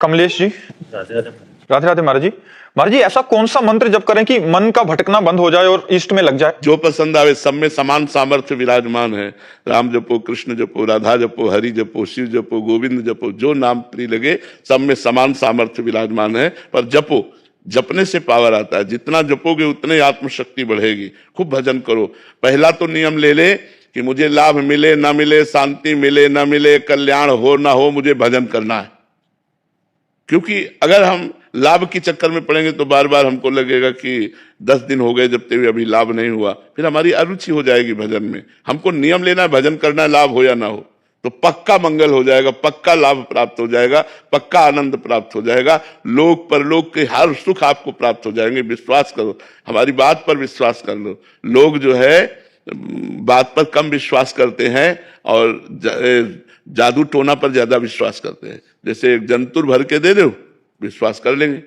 कमलेश जी, राधे राधे। राधे राधे महाराज जी। महाराज जी, ऐसा कौन सा मंत्र जप करें कि मन का भटकना बंद हो जाए और इष्ट में लग जाए? जो पसंद आवे, सब में समान सामर्थ्य विराजमान है। राम जपो, कृष्ण जपो, राधा जपो, हरि जपो, शिव जपो, गोविंद जपो, जो नाम प्रिय लगे, सब में समान सामर्थ्य विराजमान है। पर जपो, जपने से पावर आता है। जितना जपोगे उतने आत्मशक्ति बढ़ेगी। खूब भजन करो। पहला तो नियम ले ले कि मुझे लाभ मिले ना मिले, शांति मिले ना मिले, कल्याण हो ना हो, मुझे भजन करना है। क्योंकि अगर हम लाभ के चक्कर में पड़ेंगे तो बार बार हमको लगेगा कि 10 दिन हो गए जब तक अभी लाभ नहीं हुआ, फिर हमारी अरुचि हो जाएगी भजन में। हमको नियम लेना है, भजन करना है, लाभ हो या ना हो, तो पक्का मंगल हो जाएगा, पक्का लाभ प्राप्त हो जाएगा, पक्का आनंद प्राप्त हो जाएगा, लोक परलोक के हर सुख आपको प्राप्त हो जाएंगे। विश्वास करो, हमारी बात पर विश्वास कर लो। लोग जो है बात पर कम विश्वास करते हैं और जादू टोना पर ज्यादा विश्वास करते हैं। जैसे एक जंतुर भर के दे दो, विश्वास कर लेंगे।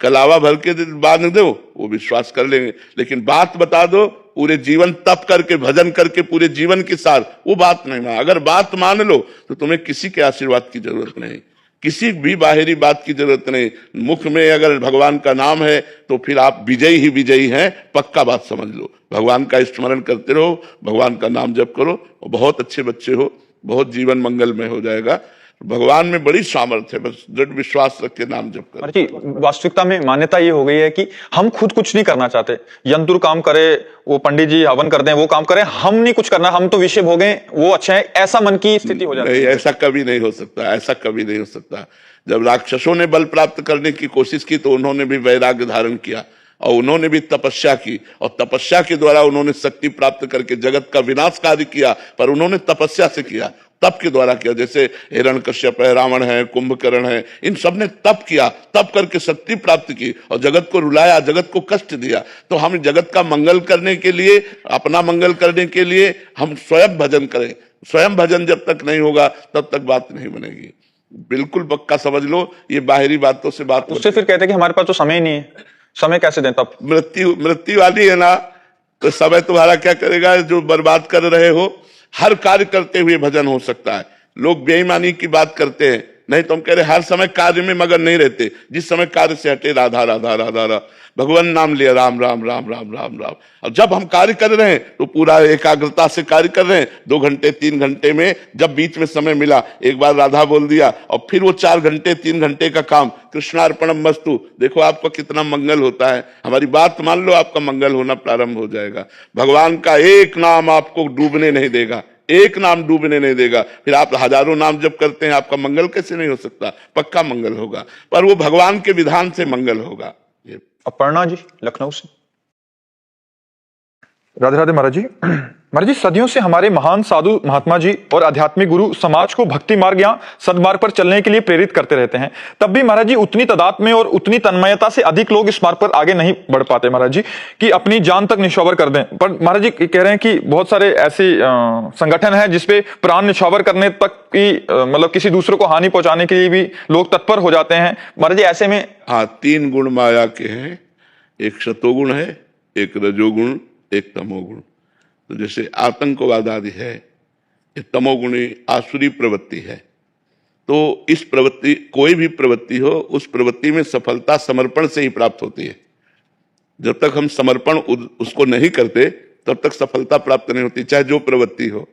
कलावा भर के बाद दो, वो विश्वास कर लेंगे। लेकिन बात बता दो, पूरे जीवन तप करके भजन करके पूरे जीवन के साथ, वो बात नहीं मान। अगर बात मान लो तो तुम्हें किसी के आशीर्वाद की जरूरत नहीं, किसी भी बाहरी बात की जरूरत नहीं। मुख में अगर भगवान का नाम है तो फिर आप विजयी ही विजयी हैं, पक्का बात समझ लो। भगवान का स्मरण करते रहो, भगवान का नाम जप करो, और बहुत अच्छे बच्चे हो, बहुत जीवन मंगलमय हो जाएगा। भगवान में बड़ी सामर्थ्य है, बस दृढ़ विश्वास रख के नाम जप करो। जी, वास्तविकता में मान्यता ये हो गई है कि हम खुद कुछ नहीं करना चाहते। यंत्र काम करे, वो पंडित जी हवन कर दें, वो काम करें, हम नहीं कुछ करना, हम तो विषय भोगें, वो अच्छा है, ऐसा मन की स्थिति हो जाती है। नहीं, ऐसा कभी नहीं हो सकता, ऐसा कभी नहीं हो सकता। जब राक्षसों ने बल प्राप्त करने की कोशिश की तो उन्होंने भी वैराग्य धारण किया और उन्होंने भी तपस्या की, और तपस्या के द्वारा उन्होंने शक्ति प्राप्त करके जगत का विनाश कार्य किया। पर उन्होंने तपस्या से किया, तप के द्वारा किया। जैसे हिरण्यकश्यप है, रावण है, कुंभकर्ण है, इन सब ने तप किया, तप करके शक्ति प्राप्त की और जगत को रुलाया, जगत को कष्ट दिया। तो हम जगत का मंगल करने के लिए, अपना मंगल करने के लिए हम स्वयं भजन करें। स्वयं भजन जब तक नहीं होगा तब तक बात नहीं बनेगी। बिल्कुल पक्का समझ लो, ये बाहरी बातों से बात उससे फिर कहते हैं कि हमारे पास तो समय ही नहीं है, समय कैसे दें? तब मृत्यु वाली है ना, तो समय तुम्हारा क्या करेगा? जो बर्बाद कर रहे हो, हर कार्य करते हुए भजन हो सकता है। लोग बेईमानी की बात करते हैं, नहीं तो हम कह रहे हर समय कार्य में मगन नहीं रहते। जिस समय कार्य से हटे, राधा राधा राधा राधा, भगवान नाम लिया, राम राम राम राम राम राम। और जब हम कार्य कर रहे हैं तो पूरा एकाग्रता से कार्य कर रहे हैं। 2 घंटे 3 घंटे में जब बीच में समय मिला, एक बार राधा बोल दिया और फिर वो 4 घंटे 3 घंटे का काम कृष्णार्पणम मस्तु। देखो आपका कितना मंगल होता है। हमारी बात मान लो, आपका मंगल होना प्रारंभ हो जाएगा। भगवान का एक नाम आपको डूबने नहीं देगा, एक नाम डूबने नहीं देगा। फिर आप हजारों नाम जब करते हैं, आपका मंगल कैसे नहीं हो सकता? पक्का मंगल होगा, पर वो भगवान के विधान से मंगल होगा। अपर्णा जी, लखनऊ से। राधे राधे महाराज जी। महाराज जी, सदियों से हमारे महान साधु महात्मा जी और आध्यात्मिक गुरु समाज को भक्ति मार्ग या सदमार्ग पर चलने के लिए प्रेरित करते रहते हैं। तब भी महाराज जी उतनी तादाद में और उतनी तन्मयता से अधिक लोग इस मार्ग पर आगे नहीं बढ़ पाते महाराज जी, कि अपनी जान तक निछावर कर दें। पर महाराज जी कह रहे हैं कि बहुत सारे ऐसे संगठन है जिसपे प्राण निछावर करने तक की, मतलब किसी दूसरे को हानि पहुंचाने के लिए भी लोग तत्पर हो जाते हैं महाराज जी। ऐसे में 3 गुण माया के हैं, एक सतोगुण है, एक रजोगुण, एक तमोगुण। तो जैसे आतंकवाद आदि है, ये तमोगुणी आसुरी प्रवृत्ति है। तो इस प्रवृत्ति, कोई भी प्रवृत्ति हो, उस प्रवृत्ति में सफलता समर्पण से ही प्राप्त होती है। जब तक हम समर्पण उसको नहीं करते तब तक सफलता प्राप्त नहीं होती, चाहे जो प्रवृत्ति हो।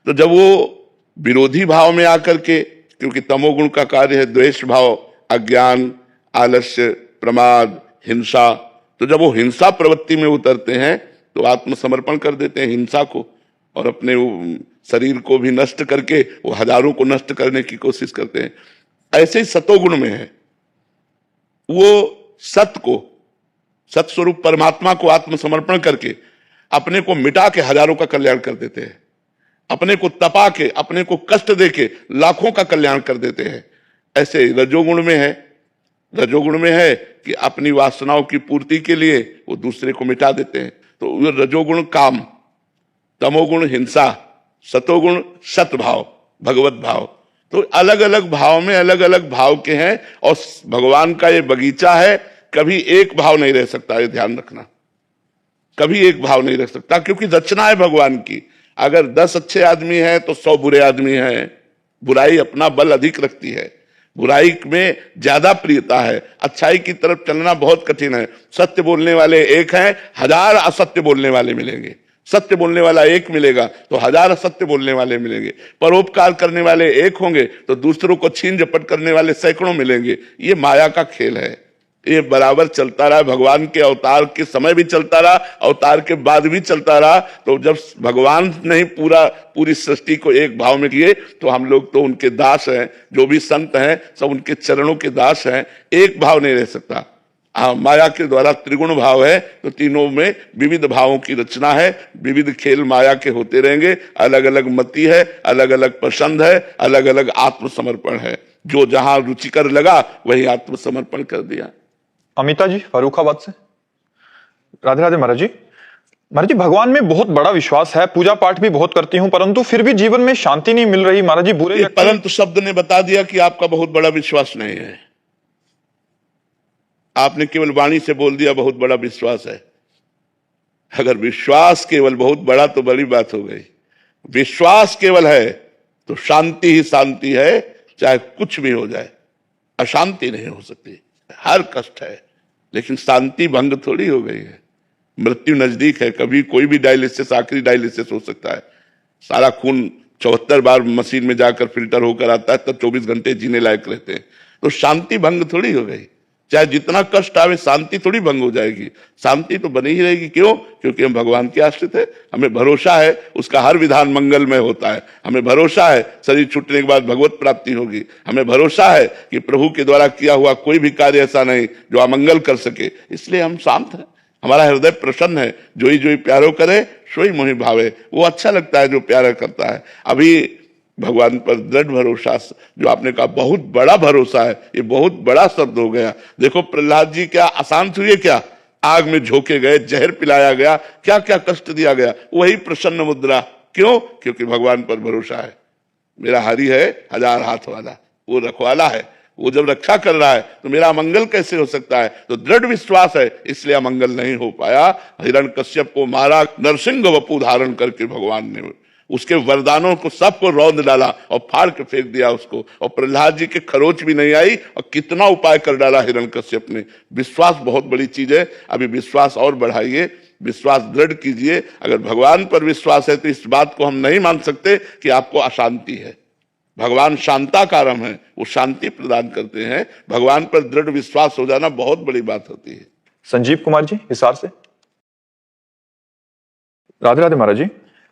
तो जब वो विरोधी भाव में आकर के, क्योंकि तमोगुण का कार्य है द्वेष भाव, अज्ञान, आलस्य, प्रमाद, हिंसा, तो जब वो हिंसा प्रवृत्ति में उतरते हैं तो आत्मसमर्पण कर देते हैं हिंसा को, और अपने शरीर को भी नष्ट करके वो हजारों को नष्ट करने की कोशिश करते हैं। ऐसे ही सतोगुण में है, वो सत्य को, सत्स्वरूप परमात्मा को आत्मसमर्पण करके अपने को मिटा के हजारों का कल्याण कर देते हैं। अपने को तपा के, अपने को कष्ट दे के लाखों का कल्याण कर देते हैं। ऐसे रजोगुण में है, रजोगुण में है कि अपनी वासनाओं की पूर्ति के लिए वो दूसरे को मिटा देते हैं। तो रजोगुण काम, तमोगुण हिंसा, सतोगुण सतभाव, भगवत भाव। तो अलग अलग भाव में अलग अलग भाव के हैं, और भगवान का ये बगीचा है, कभी एक भाव नहीं रह सकता, ये ध्यान रखना। कभी एक भाव नहीं रख सकता, क्योंकि रचना है भगवान की। अगर 10 अच्छे आदमी हैं तो 100 बुरे आदमी हैं। बुराई अपना बल अधिक रखती है। बुराई में ज्यादा प्रियता है, अच्छाई की तरफ चलना बहुत कठिन है। सत्य बोलने वाले एक हैं, 1000 असत्य बोलने वाले मिलेंगे। सत्य बोलने वाला एक मिलेगा तो 1000 असत्य बोलने वाले मिलेंगे। परोपकार करने वाले एक होंगे तो दूसरों को छीन झपट करने वाले सैकड़ों मिलेंगे। ये माया का खेल है, ये बराबर चलता रहा। भगवान के अवतार के समय भी चलता रहा, अवतार के बाद भी चलता रहा। तो जब भगवान नहीं पूरी सृष्टि को एक भाव में किए तो हम लोग तो उनके दास हैं। जो भी संत हैं सब उनके चरणों के दास हैं। एक भाव नहीं रह सकता। माया के द्वारा त्रिगुण भाव है तो तीनों में विविध भावों की रचना है। विविध खेल माया के होते रहेंगे। अलग अलग मति है, अलग अलग पसंद है, अलग अलग आत्मसमर्पण है। जो जहां रुचिकर लगा वही आत्मसमर्पण कर दिया। अमिता जी फर्रुखाबाद से। राधे राधे महाराज जी। महाराज जी, भगवान में बहुत बड़ा विश्वास है, पूजा पाठ भी बहुत करती हूँ, परंतु फिर भी जीवन में शांति नहीं मिल रही। महाराज जी, बुरे परंतु शब्द ने बता दिया कि आपका बहुत बड़ा विश्वास नहीं है। आपने केवल वाणी से बोल दिया बहुत बड़ा विश्वास है। अगर विश्वास केवल बहुत बड़ा तो बड़ी बात हो गई। विश्वास केवल है तो शांति ही शांति है, चाहे कुछ भी हो जाए। अशांति नहीं हो सकती, हर कष्ट है, लेकिन शांति भंग थोड़ी हो गई है। मृत्यु नजदीक है, कभी कोई भी डायलिसिस, आखिरी डायलिसिस हो सकता है। सारा खून 74 बार मशीन में जाकर फिल्टर होकर आता है, तब 24 घंटे जीने लायक रहते हैं। तो शांति भंग थोड़ी हो गई। चाहे जितना कष्ट आवे, शांति थोड़ी भंग हो जाएगी। शांति तो बनी ही रहेगी। क्यों? क्योंकि हम भगवान के आश्रित है। हमें भरोसा है उसका हर विधान मंगलमय होता है। हमें भरोसा है शरीर छूटने के बाद भगवत प्राप्ति होगी। हमें भरोसा है कि प्रभु के द्वारा किया हुआ कोई भी कार्य ऐसा नहीं जो अमंगल कर सके। इसलिए हम शांत हैं, हमारा हृदय प्रसन्न है। जो ही प्यारो करे सोई मोहि भावे। वो अच्छा लगता है जो प्यारा करता है। अभी भगवान पर दृढ़ भरोसा, जो आपने कहा बहुत बड़ा भरोसा है, ये बहुत बड़ा शब्द हो गया। देखो प्रहलाद जी क्या अशांत हुए, क्या आग में झोंके गए, जहर पिलाया गया, क्या क्या कष्ट दिया गया, वही प्रसन्न मुद्रा। क्यों? क्योंकि भगवान पर भरोसा है। मेरा हरि है 1000 हाथ वाला, वो रखवाला है। वो जब रक्षा कर रहा है तो मेरा अमंगल कैसे हो सकता है? तो दृढ़ विश्वास है, इसलिए अमंगल नहीं हो पाया। हिरण्यकश्यप को मारा, नरसिंह वपु धारण करके भगवान ने उसके वरदानों को सबको रौंद डाला और फाड़ के फेंक दिया उसको। और प्रहलाद जी के खरोच भी नहीं आई और कितना उपाय कर डाला हिरण्यकश्यप ने। विश्वास बहुत बड़ी चीज है। अभी विश्वास और बढ़ाइए, विश्वास दृढ़ कीजिए। अगर भगवान पर विश्वास है तो इस बात को हम नहीं मान सकते कि आपको अशांति है। भगवान शांताकारम है, वो शांति प्रदान करते हैं। भगवान पर दृढ़ विश्वास हो जाना बहुत बड़ी बात होती है। संजीव कुमार जी हिसार से। राधे राधे महाराज जी।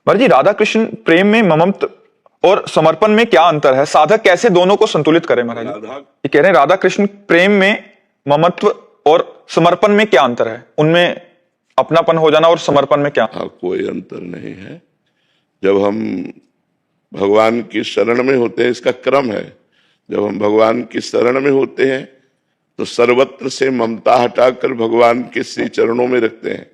महाराज जी, राधा कृष्ण प्रेम में ममत्व और समर्पण में क्या अंतर है? साधक कैसे दोनों को संतुलित करे? महाराज जी ये कह रहे हैं राधा कृष्ण प्रेम में ममत्व और समर्पण में क्या अंतर है? उनमें अपनापन हो जाना और समर्पण में क्या? कोई अंतर नहीं है। जब हम भगवान की शरण में होते हैं, इसका क्रम है। जब हम भगवान की शरण में होते हैं तो सर्वत्र से ममता हटाकर भगवान के श्री चरणों में रखते हैं।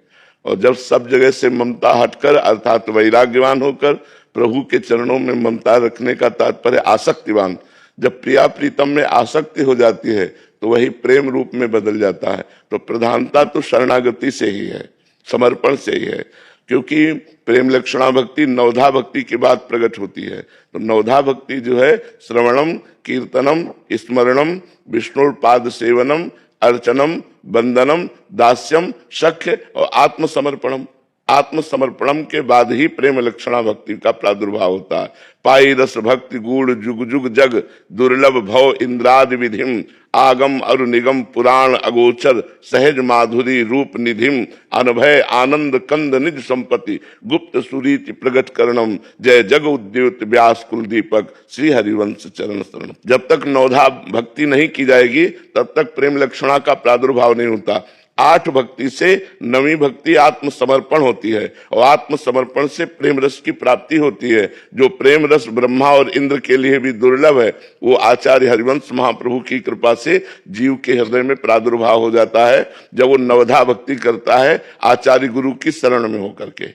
और जब सब जगह से ममता हटकर अर्थात वैराग्यवान होकर प्रभु के चरणों में ममता रखने का तात्पर्य आसक्तिवान। जब प्रिया प्रीतम में आसक्ति हो जाती है तो वही प्रेम रूप में बदल जाता है। तो प्रधानता तो शरणागति से ही है, समर्पण से ही है। क्योंकि प्रेम लक्षणा भक्ति नवधा भक्ति के बाद प्रकट होती है। तो नवधा भक्ति जो है श्रवणम, कीर्तनम, स्मरणम, विष्णुपाद सेवनम, अर्चनम, बंदनम, दास्यम, सख्य और आत्मसमर्पणम। आत्मसमर्पणम के बाद ही प्रेम लक्षणा भक्ति का प्रादुर्भाव होता है। पाई रस भक्ति गूढ़ जुग जुग जग, दुर्लभ भव इंद्रादि विधिम, आगम अरु निगम पुराण अगोचर, सहज माधुरी रूप निधिम, अनभय आनंद कंद निज संपत्ति, गुप्त सुरीति प्रगट करणम, जय जग उद्योत व्यास कुल दीपक, श्री हरिवंश चरण शरण। जब तक नवधा भक्ति नहीं की जाएगी तब तक प्रेम लक्षणा का प्रादुर्भाव नहीं होता। 8 भक्ति से 9वीं भक्ति आत्मसमर्पण होती है और आत्मसमर्पण से प्रेम रस की प्राप्ति होती है। जो प्रेम रस ब्रह्मा और इंद्र के लिए भी दुर्लभ है, वो आचार्य हरिवंश महाप्रभु की कृपा से जीव के हृदय में प्रादुर्भाव हो जाता है जब वो नवधा भक्ति करता है आचार्य गुरु की शरण में होकर के।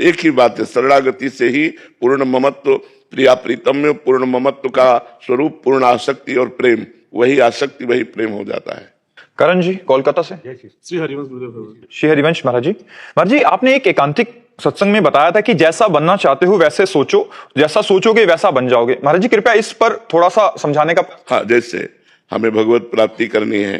एक ही बात है, शरणागति से ही पूर्ण ममत्व, प्रिया प्रीतम में पूर्ण ममत्व का स्वरूप पूर्ण आसक्ति और प्रेम, वही आसक्ति वही प्रेम हो जाता है। करण जी कोलकाता से। श्री हरिवंश गुरुदेव। श्री हरिवंश महाराज जी। महाराज जी, आपने एक एकांतिक सत्संग में बताया था कि जैसा बनना चाहते हो वैसे सोचो, जैसा सोचोगे वैसा बन जाओगे। महाराज जी कृपया इस पर थोड़ा सा समझाने का। हाँ, जैसे हमें भगवत प्राप्ति करनी है,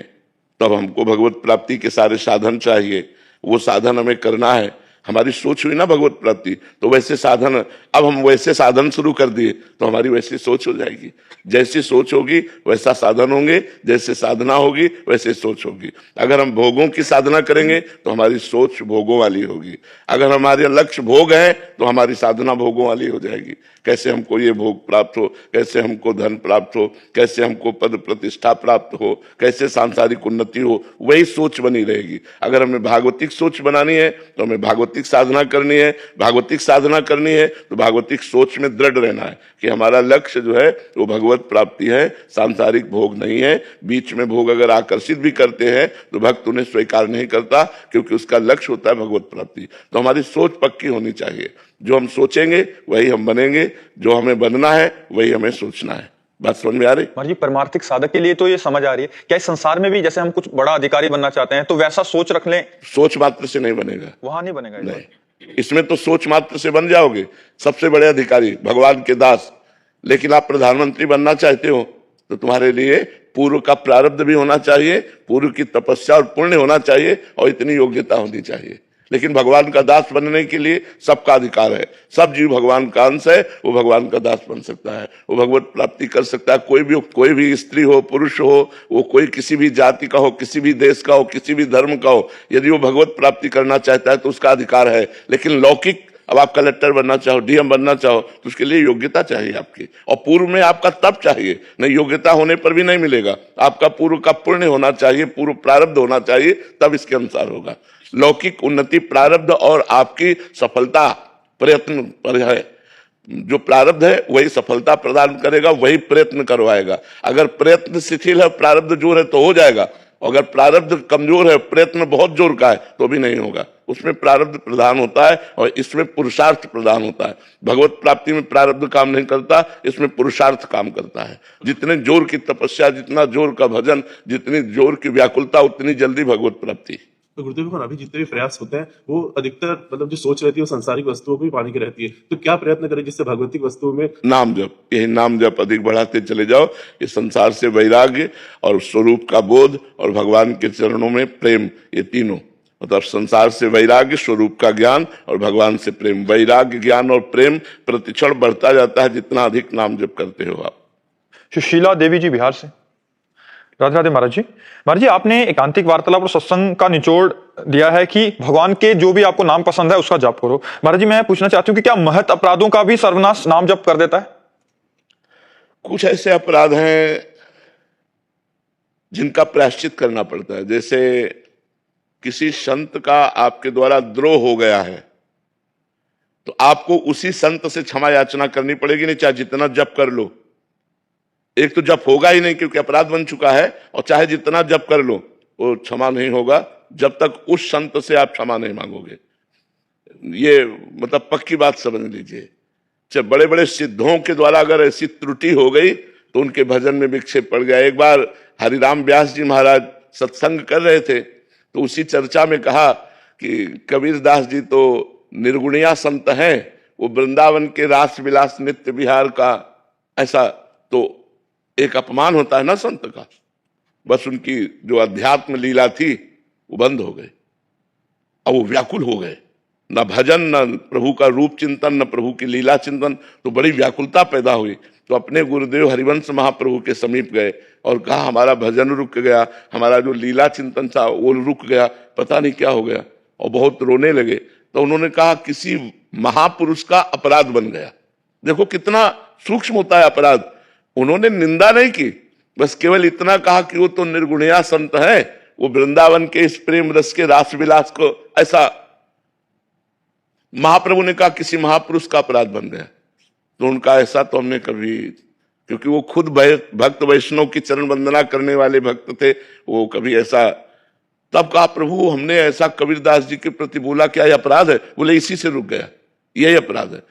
तब हमको भगवत प्राप्ति के सारे साधन चाहिए, वो साधन हमें करना है। हमारी सोच हुई ना भगवत प्राप्ति, तो वैसे साधन, अब हम वैसे साधन शुरू कर दिए तो हमारी वैसी सोच हो जाएगी। जैसी सोच होगी वैसा साधन होंगे, जैसे साधना होगी वैसे सोच होगी। अगर हम भोगों की साधना करेंगे तो हमारी सोच भोगों वाली होगी। अगर हमारे लक्ष्य भोग है तो हमारी साधना भोगों वाली हो जाएगी। कैसे हमको ये भोग प्राप्त हो, कैसे हमको धन प्राप्त हो, कैसे हमको पद प्रतिष्ठा प्राप्त हो, कैसे सांसारिक उन्नति हो, वही सोच बनी रहेगी। अगर हमें भागवतिक सोच बनानी है तो हमें भागवतिक साधना करनी है। भागवतिक साधना करनी है तो भागवतिक सोच में दृढ़ रहना है कि हमारा लक्ष्य जो है वो भगवत प्राप्ति है, सांसारिक भोग नहीं है। बीच में भोग अगर आकर्षित भी करते हैं तो भक्त उन्हें स्वीकार नहीं करता, क्योंकि उसका लक्ष्य होता है भगवत प्राप्ति। तो हमारी सोच पक्की होनी चाहिए। जो हम सोचेंगे वही हम बनेंगे, जो हमें बनना है वही हमें सोचना है। बात समझ में आ रही? महाराज जी परमार्थिक साधक के लिए तो ये समझ आ रही है। क्या इस संसार में भी जैसे हम कुछ बड़ा अधिकारी बनना चाहते हैं तो वैसा सोच रख लें? सोच मात्र से नहीं बनेगा, वहां नहीं बनेगा। नहीं। इसमें तो सोच मात्र से बन जाओगे सबसे बड़े अधिकारी, भगवान के दास। लेकिन आप प्रधानमंत्री बनना चाहते हो तो तुम्हारे लिए पूर्व का प्रारब्ध भी होना चाहिए, पूर्व की तपस्या और पुण्य होना चाहिए, और इतनी योग्यता होनी चाहिए। लेकिन भगवान का दास बनने के लिए सबका अधिकार है। सब जीव भगवान का अंश है, वो भगवान का दास बन सकता है, वो भगवत प्राप्ति कर सकता है। कोई भी स्त्री हो, पुरुष हो, वो कोई किसी भी जाति का हो, किसी भी देश का हो, किसी भी धर्म का हो, यदि वो भगवत प्राप्ति करना चाहता है तो उसका अधिकार है। लेकिन लौकिक, अब आप कलेक्टर बनना चाहो, डीएम बनना चाहो, तो उसके लिए योग्यता चाहिए आपकी, और पूर्व में आपका तप चाहिए। नहीं, योग्यता होने पर भी नहीं मिलेगा। आपका पूर्व का पुण्य होना चाहिए, पूर्व प्रारब्ध होना चाहिए, तब इसके अनुसार होगा। लौकिक उन्नति प्रारब्ध और आपकी सफलता प्रयत्न पर है। जो प्रारब्ध है वही सफलता प्रदान करेगा, वही प्रयत्न करवाएगा। अगर प्रयत्न शिथिल है, प्रारब्ध जोर है तो हो जाएगा। अगर प्रारब्ध कमजोर है, प्रयत्न बहुत जोर का है, तो भी नहीं होगा। उसमें प्रारब्ध प्रधान होता है और इसमें पुरुषार्थ प्रधान होता है। भगवत प्राप्ति में प्रारब्ध काम नहीं करता, इसमें पुरुषार्थ काम करता है। जितने जोर की तपस्या, जितना जोर का भजन, जितनी जोर की व्याकुलता, उतनी जल्दी भगवत प्राप्ति। तो गुरुदेव अभी जितने भी प्रयास होते हैं वो अधिकतर मतलब जो सोच रहती है वो सांसारिक वस्तुओं को ही पाने की रहती है। तो क्या प्रयत्न करें जिससे भगवतिक वस्तुओं में नाम जप, यही नाम जप अधिक बढ़ाते चले जाओ। ये संसार से वैराग्य और स्वरूप का बोध और भगवान के चरणों में प्रेम, ये तीनों, मतलब संसार से वैराग्य, स्वरूप का ज्ञान और भगवान से प्रेम। वैराग्य, ज्ञान और प्रेम प्रतिक्षण बढ़ता जाता है जितना अधिक नाम जप करते हो आप। सुशीला देवी जी बिहार से। राधे राधे महाराज जी। महाराज जी आपने एकांतिक वार्तालाप और सत्संग का निचोड़ दिया है कि भगवान के जो भी आपको नाम पसंद है उसका जप करो। महाराज जी मैं पूछना चाहती हूँ कि क्या महत अपराधों का भी सर्वनाश नाम जप कर देता है? कुछ ऐसे अपराध हैं जिनका प्रायश्चित करना पड़ता है। जैसे किसी संत का आपके द्वारा द्रोह हो गया है तो आपको उसी संत से क्षमा याचना करनी पड़ेगी, नहीं चाहे जितना जप कर लो। एक तो जप होगा ही नहीं क्योंकि अपराध बन चुका है, और चाहे जितना जप कर लो वो क्षमा नहीं होगा जब तक उस संत से आप क्षमा नहीं मांगोगे। ये मतलब पक्की बात समझ लीजिए। जब बड़े बड़े सिद्धों के द्वारा अगर ऐसी त्रुटि हो गई तो उनके भजन में विक्षेप पड़ गया। एक बार हरिराम व्यास जी महाराज सत्संग कर रहे थे तो उसी चर्चा में कहा कि कबीरदास जी तो निर्गुणिया संत हैं, वो वृंदावन के रास विलास नित्य विहार का, ऐसा तो एक अपमान होता है ना संत का। बस उनकी जो अध्यात्म लीला थी वो बंद हो गई, अब वो व्याकुल हो गए। न भजन, न प्रभु का रूप चिंतन, न प्रभु की लीला चिंतन, तो बड़ी व्याकुलता पैदा हुई। तो अपने गुरुदेव हरिवंश महाप्रभु के समीप गए और कहा हमारा भजन रुक गया, हमारा जो लीला चिंतन था वो रुक गया, पता नहीं क्या हो गया, और बहुत रोने लगे। तो उन्होंने कहा किसी महापुरुष का अपराध बन गया। देखो कितना सूक्ष्म होता है अपराध। उन्होंने निंदा नहीं की, बस केवल इतना कहा कि वो तो निर्गुणिया संत है, वो वृंदावन के इस प्रेम रस के रास विलास को, ऐसा महाप्रभु ने कहा किसी महापुरुष का अपराध बन गया। तो उनका ऐसा तो हमने कभी, क्योंकि वो खुद भक्त वैष्णव की चरण वंदना करने वाले भक्त थे, वो कभी ऐसा, तब कहा प्रभु हमने ऐसा कबीरदास जी के प्रति बोला, क्या यह अपराध है? बोले इसी से रुक गया, यही अपराध है।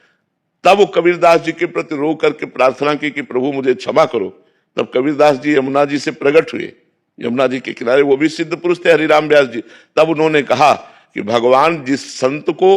तब वो कबीरदास जी के प्रति रो करके प्रार्थना की कि प्रभु मुझे क्षमा करो। तब कबीरदास जी यमुना जी से प्रकट हुए, यमुना जी के किनारे, वो भी सिद्ध पुरुष थे हरिराम व्यास जी। तब उन्होंने कहा कि भगवान जिस संत को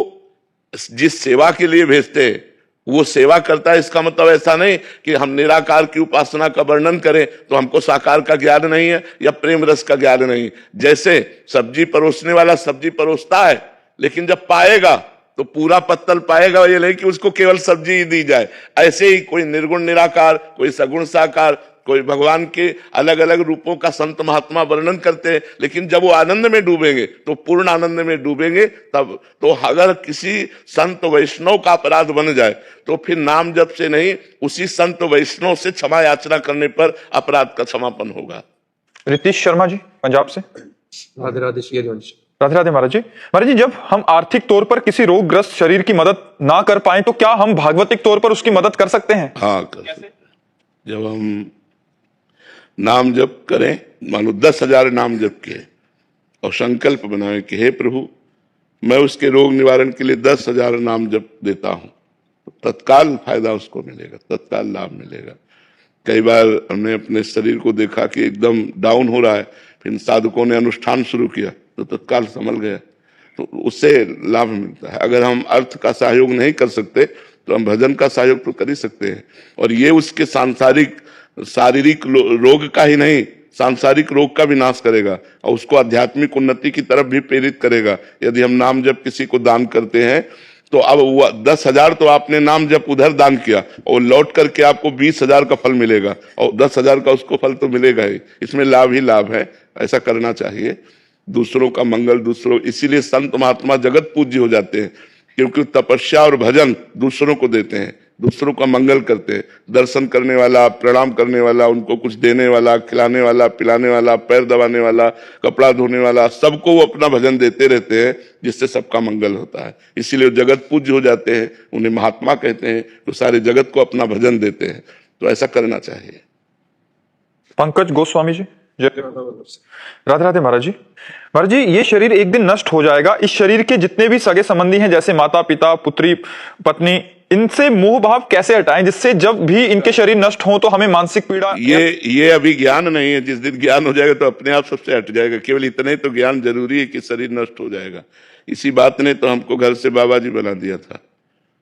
जिस सेवा के लिए भेजते हैं वो सेवा करता है। इसका मतलब ऐसा नहीं कि हम निराकार की उपासना का वर्णन करें तो हमको साकार का ज्ञान नहीं है या प्रेम रस का ज्ञान नहीं। जैसे सब्जी परोसने वाला सब्जी परोसता है, लेकिन जब पाएगा तो पूरा पत्तल पाएगा, ये नहीं कि उसको केवल सब्जी ही दी जाए। ऐसे ही कोई निर्गुण निराकार, कोई सगुण साकार, कोई भगवान के अलग अलग रूपों का संत महात्मा वर्णन करते हैं, लेकिन जब वो आनंद में डूबेंगे तो पूर्ण आनंद में डूबेंगे। तब तो अगर किसी संत वैष्णव का अपराध बन जाए तो फिर नाम जप से नहीं, उसी संत वैष्णव से क्षमा याचना करने पर अपराध का क्षमापन होगा। रितीश शर्मा जी पंजाब से। राधे राधे श्री हरिवंश। राधे राधे महाराज जी। महाराज जी, जब हम आर्थिक तौर पर किसी रोगग्रस्त शरीर की मदद ना कर पाए तो क्या हम भागवतिक तौर पर उसकी मदद कर सकते हैं? हाँ, कर सकते। जब हम नाम जप करें, मानो 10,000 नाम जप किए और संकल्प बनाए कि हे प्रभु मैं उसके रोग निवारण के लिए 10,000 नाम जप देता हूं, तो तत्काल फायदा उसको मिलेगा, तत्काल लाभ मिलेगा। कई बार हमने अपने शरीर को देखा कि एकदम डाउन हो रहा है, फिर साधकों ने अनुष्ठान शुरू किया तो तत्काल संभल गया, तो उससे लाभ मिलता है। अगर हम अर्थ का सहयोग नहीं कर सकते तो हम भजन का सहयोग तो कर ही सकते हैं। और ये उसके सांसारिक शारीरिक रोग का ही नहीं, सांसारिक रोग का भी नाश करेगा और उसको आध्यात्मिक उन्नति की तरफ भी प्रेरित करेगा। यदि हम नाम जप किसी को दान करते हैं तो अब 10,000 तो आपने नाम जप उधर दान किया और लौट करके आपको 20,000 का फल मिलेगा और 10,000 का उसको फल तो मिलेगा ही। इसमें लाभ ही लाभ है, ऐसा करना चाहिए। दूसरों का मंगल दूसरों, इसीलिए संत महात्मा जगत पूज्य हो जाते हैं, क्योंकि तपस्या और भजन दूसरों को देते हैं, दूसरों का मंगल करते हैं। दर्शन करने वाला, प्रणाम करने वाला, उनको कुछ देने वाला, खिलाने वाला, पिलाने वाला, पैर दबाने वाला, कपड़ा धोने वाला, सबको वो अपना भजन देते रहते हैं, जिससे सबका मंगल होता है। इसीलिए जगत पूज्य हो जाते हैं, उन्हें महात्मा कहते हैं, तो सारे जगत को अपना भजन देते हैं। तो ऐसा करना चाहिए। पंकज गोस्वामी जी। राधे राधे महाराज जी। महाराज जी, ये शरीर एक दिन नष्ट हो जाएगा। इस शरीर के जितने भी सगे संबंधी हैं, जैसे माता पिता, पुत्री पत्नी, इनसे मोह भाव कैसे हटाएं जिससे जब भी इनके शरीर नष्ट हो तो हमें मानसिक पीड़ा? ये अभी ज्ञान नहीं है। जिस दिन ज्ञान हो जाएगा तो अपने आप सबसे हट जाएगा। केवल इतने तो ज्ञान जरूरी है कि शरीर नष्ट हो जाएगा। इसी बात ने तो हमको घर से बाबा जी बना दिया था।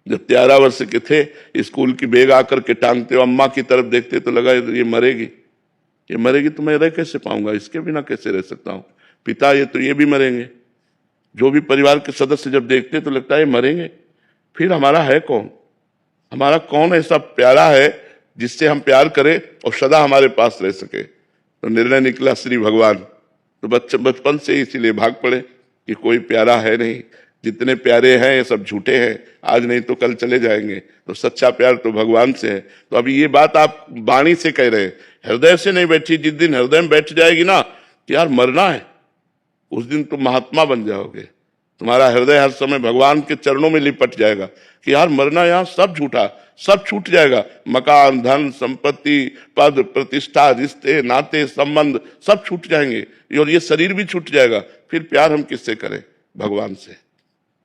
जब 13 वर्ष के थे, स्कूल की बैग आकर के टांगते हो, अम्मा की तरफ देखते तो लगा ये मरेगी, ये मरेगी तो मैं रह कैसे पाऊंगा, इसके बिना कैसे रह सकता हूँ। पिता ये भी मरेंगे। जो भी परिवार के सदस्य जब देखते तो लगता है मरेंगे, फिर हमारा है कौन? हमारा कौन ऐसा प्यारा है जिससे हम प्यार करें और सदा हमारे पास रह सके? तो निर्णय निकला श्री भगवान। तो बचपन से ही इसीलिए भाग पड़े कि कोई प्यारा है नहीं। जितने प्यारे हैं ये सब झूठे हैं, आज नहीं तो कल चले जाएंगे। तो सच्चा प्यार तो भगवान से है। तो अभी ये बात आप वाणी से कह रहे हैं, हृदय से नहीं बैठी। जिस दिन हृदय में बैठ जाएगी ना कि यार मरना है, उस दिन तुम महात्मा बन जाओगे। तुम्हारा हृदय हर समय भगवान के चरणों में लिपट जाएगा कि यार मरना, यहाँ सब झूठा, सब छूट जाएगा। मकान, धन, संपत्ति, पद, प्रतिष्ठा, रिश्ते, नाते, संबंध सब छूट जाएंगे और ये शरीर भी छूट जाएगा। फिर प्यार हम किससे करें? भगवान से।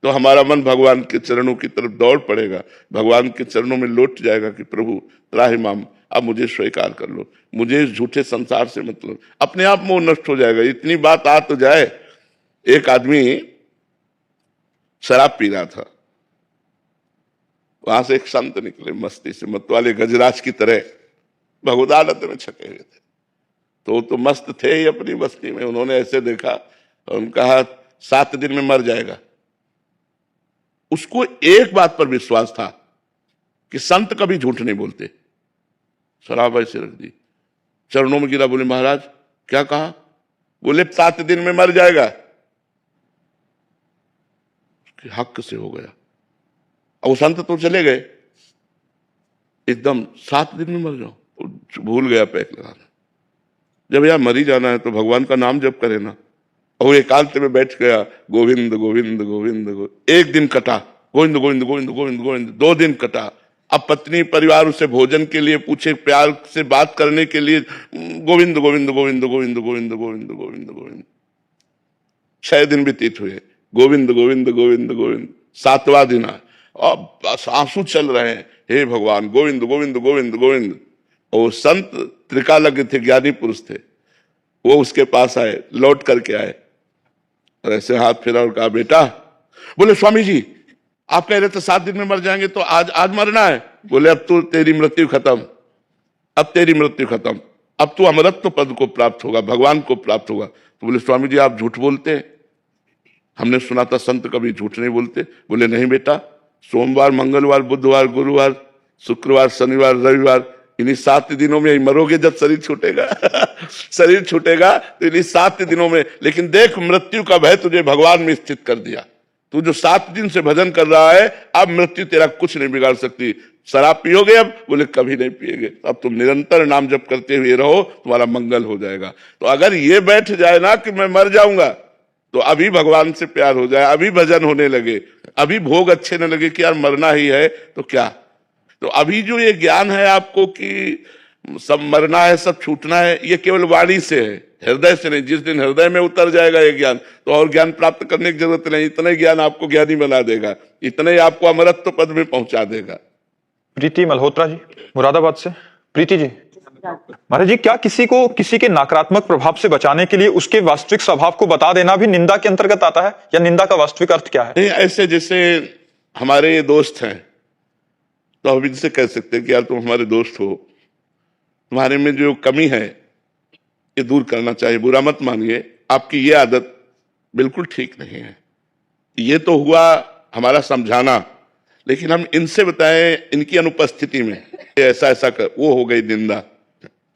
तो हमारा मन भगवान के चरणों की तरफ दौड़ पड़ेगा, भगवान के चरणों में लौट जाएगा कि प्रभु त्राहि माम, अब मुझे स्वीकार कर लो, मुझे इस झूठे संसार से मत लो। अपने आप मोह नष्ट हो जाएगा। इतनी बात आ तो जाए, एक आदमी शराब पी रहा था, वहां से एक संत निकले मस्ती से, मतवाले गजराज की तरह भगवदानंद में छके हुए थे। तो मस्त थे ही अपनी मस्ती में। उन्होंने ऐसे देखा और उन्होंने कहा 7 दिन में मर जाएगा। उसको एक बात पर विश्वास था कि संत कभी झूठ नहीं बोलते। शराब ऐसे रख दी, चरणों में गिरा, बोले महाराज क्या कहा? बोले 7 दिन में मर जाएगा। हक से हो गया। और संत तो चले गए, एकदम 7 दिन में मर जाओ, भूल गया पैक लगाना। जब यार मर ही जाना है तो भगवान का नाम जप करे ना। और एकांत में बैठ गया, गोविंद गोविंद गोविंद गोविंद। एक दिन कटा, गोविंद गोविंद गोविंद गोविंद गोविंद। 2 दिन कटा। अब पत्नी परिवार उसे भोजन के लिए पूछे, प्यार से बात करने के लिए, गोविंद गोविंद गोविंद गोविंद गोविंद गोविंद गोविंद गोविंद। 6 दिन व्यतीत हुए, गोविंद गोविंद गोविंद गोविंद। 7वां दिन आया और बस आंसू चल रहे हैं, हे भगवान गोविंद गोविंद गोविंद गोविंद। और संत त्रिकालज्ञ थे, ज्ञानी पुरुष थे, वो उसके पास आए, लौट करके आए और ऐसे हाथ फेरा और कहा बेटा, बोले स्वामी जी आप कह रहे थे 7 दिन में मर जाएंगे, तो आज मरना है। बोले अब तो तेरी मृत्यु खत्म, अब तेरी मृत्यु खत्म, अब तू अमरत्व पद को प्राप्त होगा, भगवान को प्राप्त होगा। तो बोले स्वामी जी आप झूठ बोलते हैं, हमने सुना था संत कभी झूठ नहीं बोलते। बोले नहीं बेटा, सोमवार, मंगलवार, बुधवार, गुरुवार, शुक्रवार, शनिवार, रविवार, इन्हीं 7 दिनों में ही मरोगे जब शरीर छूटेगा। शरीर छूटेगा तो इन्हीं 7 दिनों में। लेकिन देख, मृत्यु का भय तुझे भगवान में स्थित कर दिया। तू जो 7 दिन से भजन कर रहा है, अब मृत्यु तेरा कुछ नहीं बिगाड़ सकती। शराब पियोगे अब? बोले कभी नहीं पिएगे। अब तुम निरंतर नाम जप करते हुए रहो, तुम्हारा मंगल हो जाएगा। तो अगर ये बैठ जाए ना कि मैं मर जाऊंगा, तो अभी भगवान से प्यार हो जाए, अभी भजन होने लगे, अभी भोग अच्छे न लगे कि यार मरना ही है तो क्या। तो अभी जो ये ज्ञान है आपको कि सब मरना है, सब छूटना है, ये केवल वाणी से है, हृदय से नहीं। जिस दिन हृदय में उतर जाएगा ये ज्ञान, तो और ज्ञान प्राप्त करने की जरूरत नहीं। इतना ही ज्ञान आपको ज्ञानी बना देगा, इतना ही आपको अमरत्व पद में पहुंचा देगा। प्रीति मल्होत्रा जी मुरादाबाद से। प्रीति जी, महाराज जी, क्या किसी को किसी के नकारात्मक प्रभाव से बचाने के लिए उसके वास्तविक स्वभाव को बता देना भी निंदा के अंतर्गत आता है, या निंदा का वास्तविक अर्थ क्या है? नहीं, ऐसे जैसे हमारे दोस्त हैं, तो हम इनसे कह सकते हैं कि यार तुम हमारे दोस्त हो, तुम्हारे में जो कमी है ये दूर करना चाहिए, बुरा मत मानिए, आपकी ये आदत बिल्कुल ठीक नहीं है। ये तो हुआ हमारा समझाना, लेकिन हम इनसे बताएं इनकी अनुपस्थिति में ऐसा ऐसा कर, वो हो गई निंदा।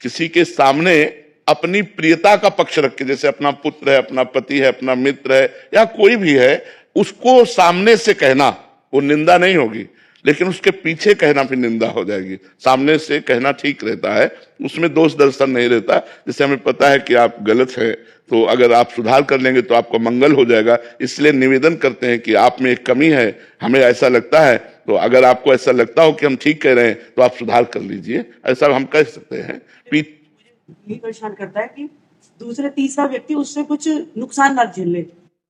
किसी के सामने अपनी प्रियता का पक्ष रख के, जैसे अपना पुत्र है, अपना पति है, अपना मित्र है, या कोई भी है, उसको सामने से कहना वो निंदा नहीं होगी, लेकिन उसके पीछे कहना फिर निंदा हो जाएगी। सामने से कहना ठीक रहता है, उसमें दोष दर्शन नहीं रहता। जैसे हमें पता है कि आप गलत हैं, तो अगर आप सुधार कर लेंगे तो आपका मंगल हो जाएगा। इसलिए निवेदन करते हैं कि आप में एक कमी है, हमें ऐसा लगता है, तो अगर आपको ऐसा लगता हो कि हम ठीक कह रहे हैं तो आप सुधार कर लीजिए, ऐसा हम कह सकते हैं। ये परेशान करता है कि दूसरे तीसरा व्यक्ति उससे कुछ नुकसान ना झेल ले।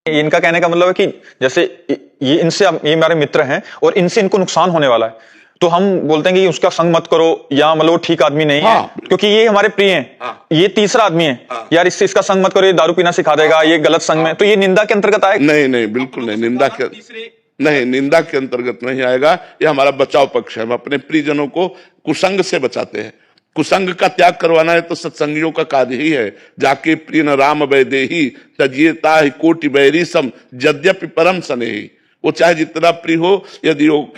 इनका कहने का मतलब है कि जैसे ये इनसे, ये हमारे मित्र हैं और इनसे इनको नुकसान होने वाला है, तो हम बोलते हैं कि उसका संग मत करो, या मतलब वो ठीक आदमी नहीं है, क्योंकि ये हमारे प्रिय हैं, ये तीसरा आदमी है, यार इससे इसका संग मत करो, ये दारू पीना सिखा देगा, ये गलत संग में, तो ये निंदा के अंतर्गत आएगा? नहीं नहीं, बिल्कुल नहीं, निंदा के अंतर्गत नहीं आएगा। ये हमारा बचाव पक्ष है। हम अपने प्रियजनों को कुसंग से बचाते हैं। कुसंग का त्याग करवाना है तो सत्संगियों का कार्य ही है। जाके प्रिय न राम वैदेही तजिए ताहि कोटि बैरी सम यद्यपि परम स्नेही। वो चाहे जितना प्रिय हो, यदि वो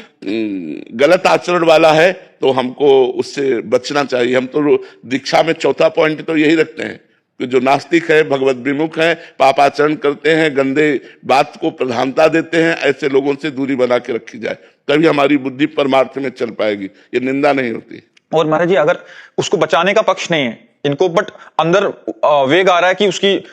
गलत आचरण वाला है तो हमको उससे बचना चाहिए। हम तो दीक्षा में चौथा पॉइंट तो यही रखते हैं कि जो नास्तिक है, भगवत विमुख है, पापाचरण करते हैं, गंदे बात को प्रधानता देते हैं, ऐसे लोगों से दूरी बना के रखी जाए, तभी हमारी बुद्धि परमार्थ में चल पाएगी। ये निंदा नहीं होती। और महाराज जी, अगर उसको बचाने का पक्ष नहीं है इनको, बट अंदर वेग आ रहा है कि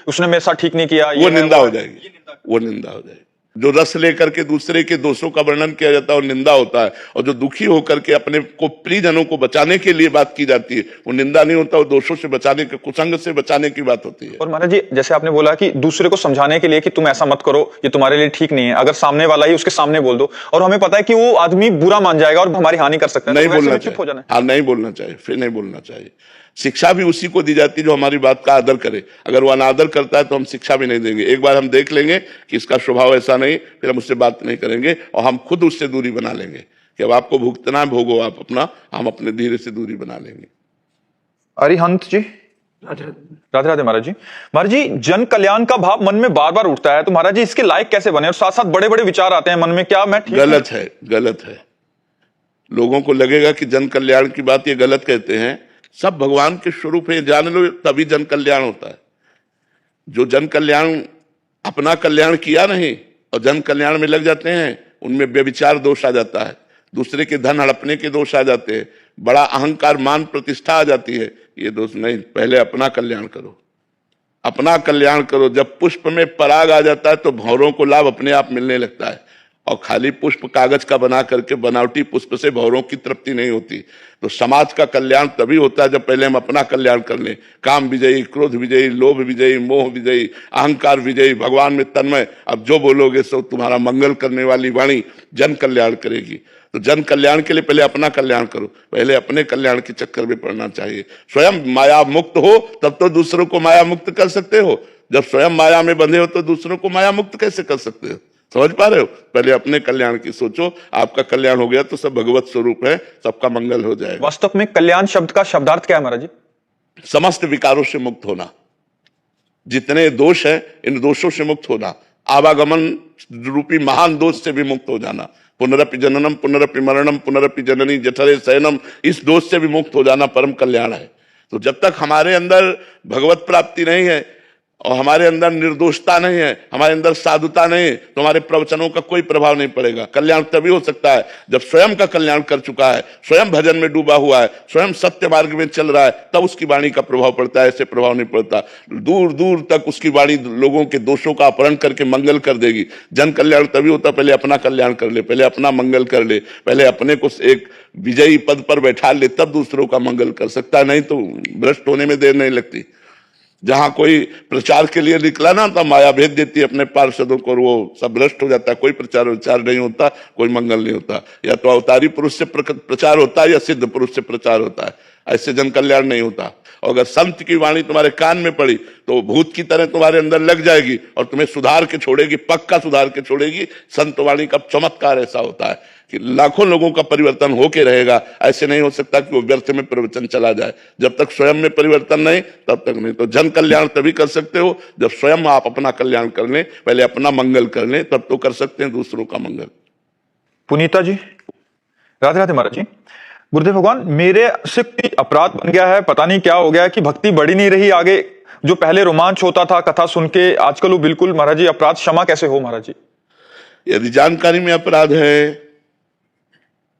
उसने मेरे साथ ठीक नहीं किया, वो निंदा हो जाएगी, वो निंदा हो जाएगी। जो रस लेकर के दूसरे के दोषों का वर्णन किया जाता है वो निंदा होता है, और जो दुखी होकर के अपने को प्रियजनों को बचाने के लिए बात की जाती है वो निंदा नहीं होता, वो दोषों से बचाने के, कुसंग से बचाने की बात होती है। और महाराज जी, जैसे आपने बोला कि दूसरे को समझाने के लिए कि तुम ऐसा मत करो, ये तुम्हारे लिए ठीक नहीं है, अगर सामने वाला ही उसके सामने बोल दो, और हमें पता है कि वो आदमी बुरा मान जाएगा और हमारी हानि कर सकता है, नहीं तो बोलना चुप हो जाना है। हाँ, नहीं बोलना चाहिए, फिर नहीं बोलना चाहिए। शिक्षा भी उसी को दी जाती है जो हमारी बात का आदर करे। अगर वो अनादर करता है तो हम शिक्षा भी नहीं देंगे। एक बार हम देख लेंगे कि इसका स्वभाव ऐसा नहीं, फिर हम उससे बात नहीं करेंगे और हम खुद उससे दूरी बना लेंगे कि अब आपको भुगतना है, भोगो आप अपना, हम अपने धीरे से दूरी बना लेंगे। अरिहंत जी, राधे राधे महाराज जी। महाराज जी, जन कल्याण का भाव मन में बार बार उठता है, तो महाराज जी इसके लायक कैसे बने, और साथ साथ बड़े बड़े विचार आते हैं मन में, क्या मैं ठीक गलत है, गलत है। लोगों को लगेगा कि जन कल्याण की बात ये गलत कहते हैं। सब भगवान के स्वरूप है, जान लो, तभी जन कल्याण होता है। जो जन कल्याण अपना कल्याण किया नहीं और जन कल्याण में लग जाते हैं, उनमें व्यभिचार दोष आ जाता है, दूसरे के धन हड़पने के दोष आ जाते हैं, बड़ा अहंकार मान प्रतिष्ठा आ जाती है। ये दोष नहीं, पहले अपना कल्याण करो, अपना कल्याण करो। जब पुष्प में पराग आ जाता है तो भंवरों को लाभ अपने आप मिलने लगता है, और खाली पुष्प कागज का बना करके बनावटी पुष्प से भंवरों की तृप्ति नहीं होती। तो समाज का कल्याण तभी होता है जब पहले हम अपना कल्याण कर लें। काम विजयी, क्रोध विजयी, लोभ विजयी, मोह विजयी, अहंकार विजयी, भगवान में तन्मय। अब जो बोलोगे सो तुम्हारा मंगल करने वाली वाणी जन कल्याण करेगी। तो जन कल्याण के लिए पहले अपना कल्याण करो, पहले अपने कल्याण के चक्कर में पड़ना चाहिए। स्वयं माया मुक्त हो तब तो दूसरों को माया मुक्त कर सकते हो। जब स्वयं माया में बंधे हो तो दूसरों को माया मुक्त कैसे कर सकते हो? समझ पा रहे हो? पहले अपने कल्याण की सोचो, आपका कल्याण हो गया तो सब भगवत स्वरूप है, सबका मंगल हो जाएगा। वास्तव में कल्याण शब्द का शब्दार्थ क्या है महाराज जी? समस्त विकारों से मुक्त होना, जितने दोष हैं इन दोषों से मुक्त होना, आवागमन रूपी महान दोष से भी मुक्त हो जाना, पुनरपि जननम पुनरपि मरणम पुनरपि जननी जठरे शयनम, इस दोष से भी मुक्त हो जाना परम कल्याण है। तो जब तक हमारे अंदर भगवत प्राप्ति नहीं है और हमारे अंदर निर्दोषता नहीं है, हमारे अंदर साधुता नहीं है, तो हमारे प्रवचनों का कोई प्रभाव नहीं पड़ेगा। कल्याण तभी हो सकता है जब स्वयं का कल्याण कर चुका है, स्वयं भजन में डूबा हुआ है, स्वयं सत्य मार्ग में चल रहा है, तब उसकी वाणी का प्रभाव पड़ता है, ऐसे प्रभाव नहीं पड़ता। दूर दूर तक उसकी वाणी लोगों के दोषों का अपहरण करके मंगल कर देगी। जन कल्याण तभी होता, पहले अपना कल्याण कर ले, पहले अपना मंगल कर ले, पहले अपने को एक विजयी पद पर बैठा ले, तब दूसरों का मंगल कर सकता है, नहीं तो भ्रष्ट होने में देर नहीं लगती। जहां कोई प्रचार के लिए निकला ना, तो माया भेज देती है अपने पार्षदों को, और वो सब भ्रष्ट हो जाता है, कोई प्रचार विचार नहीं होता, कोई मंगल नहीं होता। या तो अवतारी पुरुष से प्रचार होता है या सिद्ध पुरुष से प्रचार होता है, ऐसे जन कल्याण नहीं होता। और अगर संत की वाणी तुम्हारे कान में पड़ी तो भूत की तरह तुम्हारे अंदर लग जाएगी और तुम्हें सुधार के छोड़ेगी, पक्का सुधार के छोड़ेगी। संत वाणी का चमत्कार ऐसा होता है कि लाखों लोगों का परिवर्तन होके रहेगा। ऐसे नहीं हो सकता कि वो व्यर्थ में प्रवचन चला जाए। जब तक स्वयं में परिवर्तन नहीं, तब तक नहीं। तो जन कल्याण तभी कर सकते हो जब स्वयं आप अपना कल्याण कर लें, पहले अपना मंगल कर लें, तब तो कर सकते हैं दूसरों का मंगल। पुनीता जी, राधे राधे महाराज जी। गुरुदेव भगवान, मेरे से कोई अपराध बन गया है, पता नहीं क्या हो गया है कि भक्ति बढ़ी नहीं रही आगे। जो पहले रोमांच होता था कथा सुन के, आजकल वो बिल्कुल महाराज जी अपराध क्षमा कैसे हो महाराज जी? यदि जानकारी में अपराध है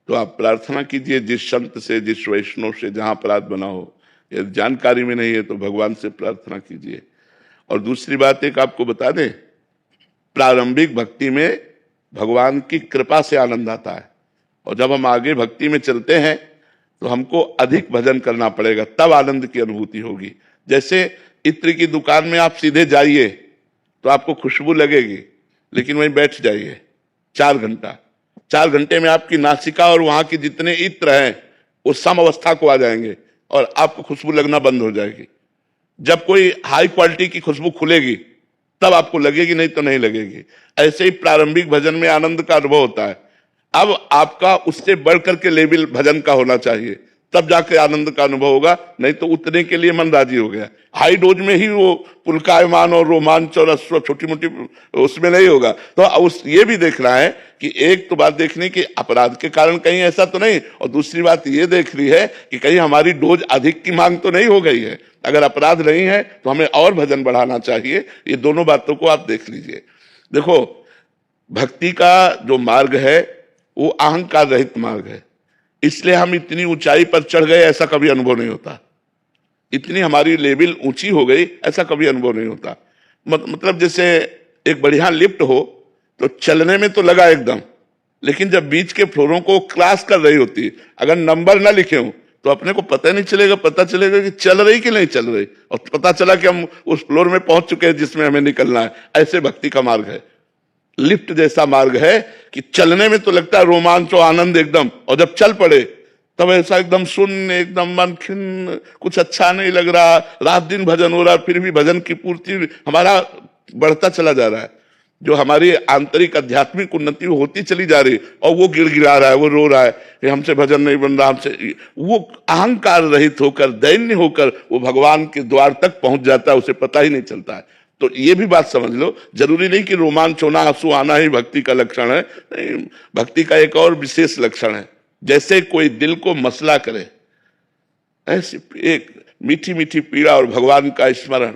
तो आप प्रार्थना कीजिए जिस संत से, जिस वैष्णव से जहां अपराध बना हो। यदि जानकारी में नहीं है तो भगवान से प्रार्थना कीजिए। और दूसरी बात एक आपको बता दें, प्रारंभिक भक्ति में भगवान की कृपा से आनंद आता है, और जब हम आगे भक्ति में चलते हैं तो हमको अधिक भजन करना पड़ेगा, तब आनंद की अनुभूति होगी। जैसे इत्र की दुकान में आप सीधे जाइए तो आपको खुशबू लगेगी, लेकिन वहीं बैठ जाइए 4 घंटा, 4 घंटे में आपकी नासिका और वहां के जितने इत्र हैं वो सम अवस्था को आ जाएंगे और आपको खुशबू लगना बंद हो जाएगी। जब कोई हाई क्वालिटी की खुशबू खुलेगी तब आपको लगेगी, नहीं तो नहीं लगेगी। ऐसे ही प्रारंभिक भजन में आनंद का अनुभव होता है। अब आपका उससे बढ़कर के लेवल भजन का होना चाहिए, तब जाके आनंद का अनुभव होगा, नहीं तो उतने के लिए मन राजी हो गया। हाई डोज में ही वो पुलकायमान और रोमांच और अश्व छोटी मोटी उसमें नहीं होगा। तो उस ये भी देखना है कि एक तो बात देखनी कि अपराध के कारण कहीं ऐसा तो नहीं, और दूसरी बात ये देख रही है कि कहीं हमारी डोज अधिक की मांग तो नहीं हो गई है। अगर अपराध नहीं है तो हमें और भजन बढ़ाना चाहिए। ये दोनों बातों को आप देख लीजिए। देखो, भक्ति का जो मार्ग है वो अहंकार रहित मार्ग है, इसलिए हम इतनी ऊंचाई पर चढ़ गए ऐसा कभी अनुभव नहीं होता। इतनी हमारी लेवल ऊंची हो गई ऐसा कभी अनुभव नहीं होता। मतलब जैसे एक बढ़िया लिफ्ट हो तो चलने में तो लगा एकदम, लेकिन जब बीच के फ्लोरों को क्रॉस कर रही होती है, अगर नंबर ना लिखे हो तो अपने को पता नहीं चलेगा। पता चलेगा कि चल रही कि नहीं चल रही, और पता चला कि हम उस फ्लोर में पहुंच चुके हैं जिसमें हमें निकलना है। ऐसे भक्ति का मार्ग है, लिफ्ट जैसा मार्ग है कि चलने में तो लगता है रोमांच और आनंद एकदम, और जब चल पड़े तब ऐसा एकदम शून्य, एकदम मन खिन्न, कुछ अच्छा नहीं लग रहा। रात दिन भजन हो रहा, फिर भी भजन की पूर्ति हमारा बढ़ता चला जा रहा है। जो हमारी आंतरिक आध्यात्मिक उन्नति होती चली जा रही, और वो गिड़गिड़ा रहा है, वो रो रहा है कि हमसे भजन नहीं बन रहा, हमसे। वो अहंकार रहित होकर, दैन्य होकर वो भगवान के द्वार तक पहुंच जाता है, उसे पता ही नहीं चलता है। तो ये भी बात समझ लो, जरूरी नहीं कि रोमांच होना, आंसू आना ही भक्ति का लक्षण है। नहीं, भक्ति का एक और विशेष लक्षण है, जैसे कोई दिल को मसला करे, ऐसी एक मीठी मीठी पीड़ा और भगवान का स्मरण,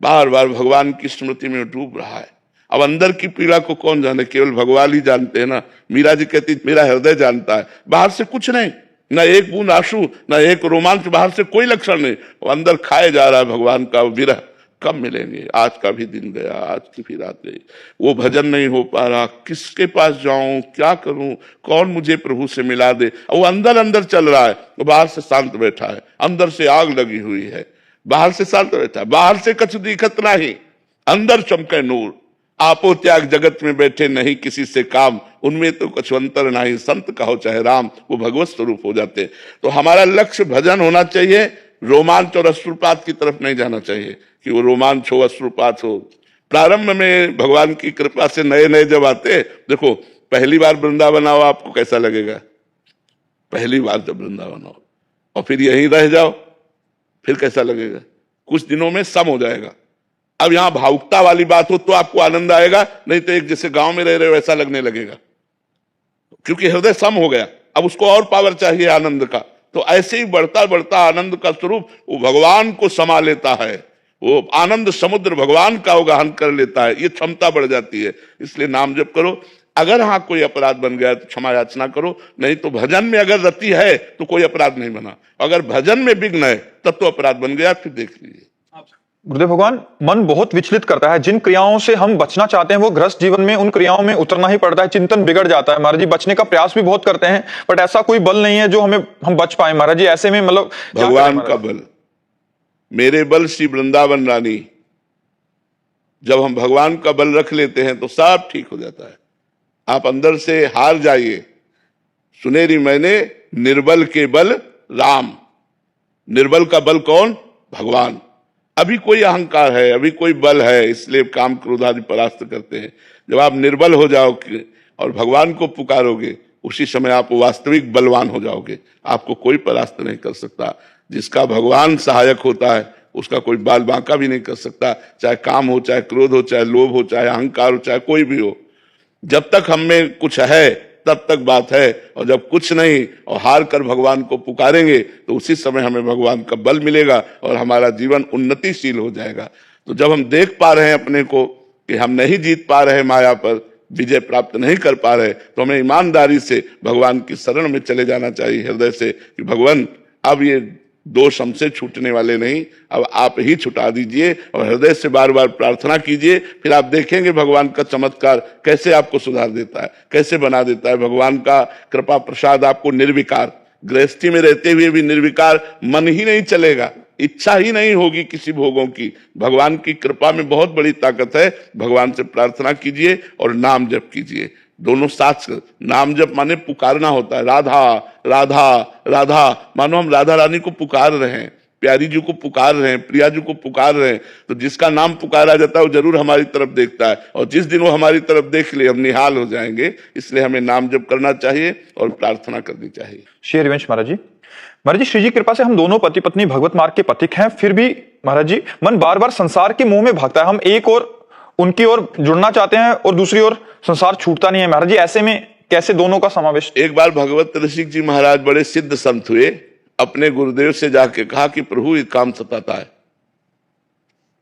बार बार भगवान की स्मृति में डूब रहा है। अब अंदर की पीड़ा को कौन जाने, केवल भगवान ही जानते हैं ना। मीरा जी कहती मेरा हृदय जानता है, बाहर से कुछ नहीं, ना एक बूंद आंसू, ना एक रोमांच, बाहर से कोई लक्षण नहीं। वो अंदर खाए जा रहा है भगवान का विरह। कब मिलेंगे, आज का भी दिन गया, आज की भी रात गई, वो भजन नहीं हो पा रहा, किसके पास जाऊं, क्या करूं, कौन मुझे प्रभु से मिला दे। वो अंदर अंदर चल रहा है, वो बाहर से शांत बैठा है, अंदर से आग लगी हुई है, बाहर से शांत बैठा है। बाहर से कछु दिखत नहीं, अंदर चमके नूर। आपो त्याग जगत में बैठे नहीं किसी से काम, उनमें तो कुछ अंतर नहीं, संत कहो चाहे राम, वो भगवत स्वरूप हो जाते। तो हमारा लक्ष्य भजन होना चाहिए, रोमांच और अश्रुपात की तरफ नहीं जाना चाहिए कि वो रोमांच हो, अश्रुपात हो। प्रारंभ में भगवान की कृपा से नए नए जब आते, देखो पहली बार वृंदावन आओ आपको कैसा लगेगा, पहली बार जब वृंदावन आओ और फिर यहीं रह जाओ फिर कैसा लगेगा, कुछ दिनों में सम हो जाएगा। अब यहां भावुकता वाली बात हो तो आपको आनंद आएगा, नहीं तो एक जैसे गांव में रह रहे हो ऐसा लगने लगेगा, क्योंकि हृदय सम हो गया, अब उसको और पावर चाहिए आनंद का। तो ऐसे ही बढ़ता बढ़ता आनंद का स्वरूप वो भगवान को समा लेता है, वो आनंद समुद्र भगवान का अवगाहन कर लेता है, ये क्षमता बढ़ जाती है। इसलिए नाम जप करो, अगर हाँ कोई अपराध बन गया तो क्षमा याचना करो, नहीं तो भजन में अगर रति है तो कोई अपराध नहीं बना, अगर भजन में विघ्न है तब तो अपराध बन गया, फिर देख लीजिए। गुरुदेव भगवान, मन बहुत विचलित करता है, जिन क्रियाओं से हम बचना चाहते हैं वो गृहस्थ जीवन में उन क्रियाओं में उतरना ही पड़ता है, चिंतन बिगड़ जाता है। महाराज जी बचने का प्रयास भी बहुत करते हैं बट ऐसा कोई बल नहीं है जो हम बच पाए। महाराज जी ऐसे में मतलब भगवान का बल, मेरे बल श्री वृंदावन रानी, जब हम भगवान का बल रख लेते हैं तो सब ठीक हो जाता है। आप अंदर से हार जाइए, सुनेरी मैंने निर्बल के बल राम, निर्बल का बल कौन, भगवान। अभी कोई अहंकार है, अभी कोई बल है, इसलिए काम क्रोध आदि परास्त करते हैं। जब आप निर्बल हो जाओगे और भगवान को पुकारोगे उसी समय आप वास्तविक बलवान हो जाओगे, आपको कोई परास्त नहीं कर सकता। जिसका भगवान सहायक होता है उसका कोई बाल बांका भी नहीं कर सकता, चाहे काम हो, चाहे क्रोध हो, चाहे लोभ हो, चाहे अहंकार हो, चाहे कोई भी हो। जब तक हम में कुछ है तब तक बात है, और जब कुछ नहीं और हार कर भगवान को पुकारेंगे तो उसी समय हमें भगवान का बल मिलेगा और हमारा जीवन उन्नतिशील हो जाएगा। तो जब हम देख पा रहे हैं अपने को कि हम नहीं जीत पा रहे, माया पर विजय प्राप्त नहीं कर पा रहे, तो हमें ईमानदारी से भगवान की शरण में चले जाना चाहिए हृदय से कि भगवान अब ये दोष हमसे छूटने वाले नहीं, अब आप ही छुटा दीजिए, और हृदय से बार बार प्रार्थना कीजिए। फिर आप देखेंगे भगवान का चमत्कार कैसे आपको सुधार देता है, कैसे बना देता है। भगवान का कृपा प्रसाद आपको निर्विकार, गृहस्थी में रहते हुए भी निर्विकार मन ही नहीं चलेगा, इच्छा ही नहीं होगी किसी भोगों की। भगवान की कृपा में बहुत बड़ी ताकत है। भगवान से प्रार्थना कीजिए और नाम जप कीजिए, दोनों साथ। नाम जप माने पुकारना होता है, राधा राधा राधा, मानो हम राधा रानी को पुकार रहे हैं, प्यारी जी को पुकार रहे हैं, प्रिया जी को पुकार रहे हैं। तो जिसका नाम पुकारा जाता है वो जरूर हमारी तरफ देखता है, और जिस दिन वो हमारी तरफ देख ले हम निहाल हो जाएंगे। इसलिए हमें नाम जप करना चाहिए और प्रार्थना करनी चाहिए। श्री हरिवंश महाराज जी, महाराज जी श्री जी कृपा से हम दोनों पति पत्नी भगवत मार्ग के पथिक हैं, फिर भी महाराज जी मन बार बार संसार के मुंह में भागता है। हम एक और उनकी ओर जुड़ना चाहते हैं और दूसरी ओर संसार छूटता नहीं है। महाराज जी ऐसे में कैसे दोनों का समावेश? एक बार भगवत ऋषिक जी महाराज बड़े सिद्ध संत हुए, अपने गुरुदेव से जाके कहा कि प्रभु ये काम सताता है,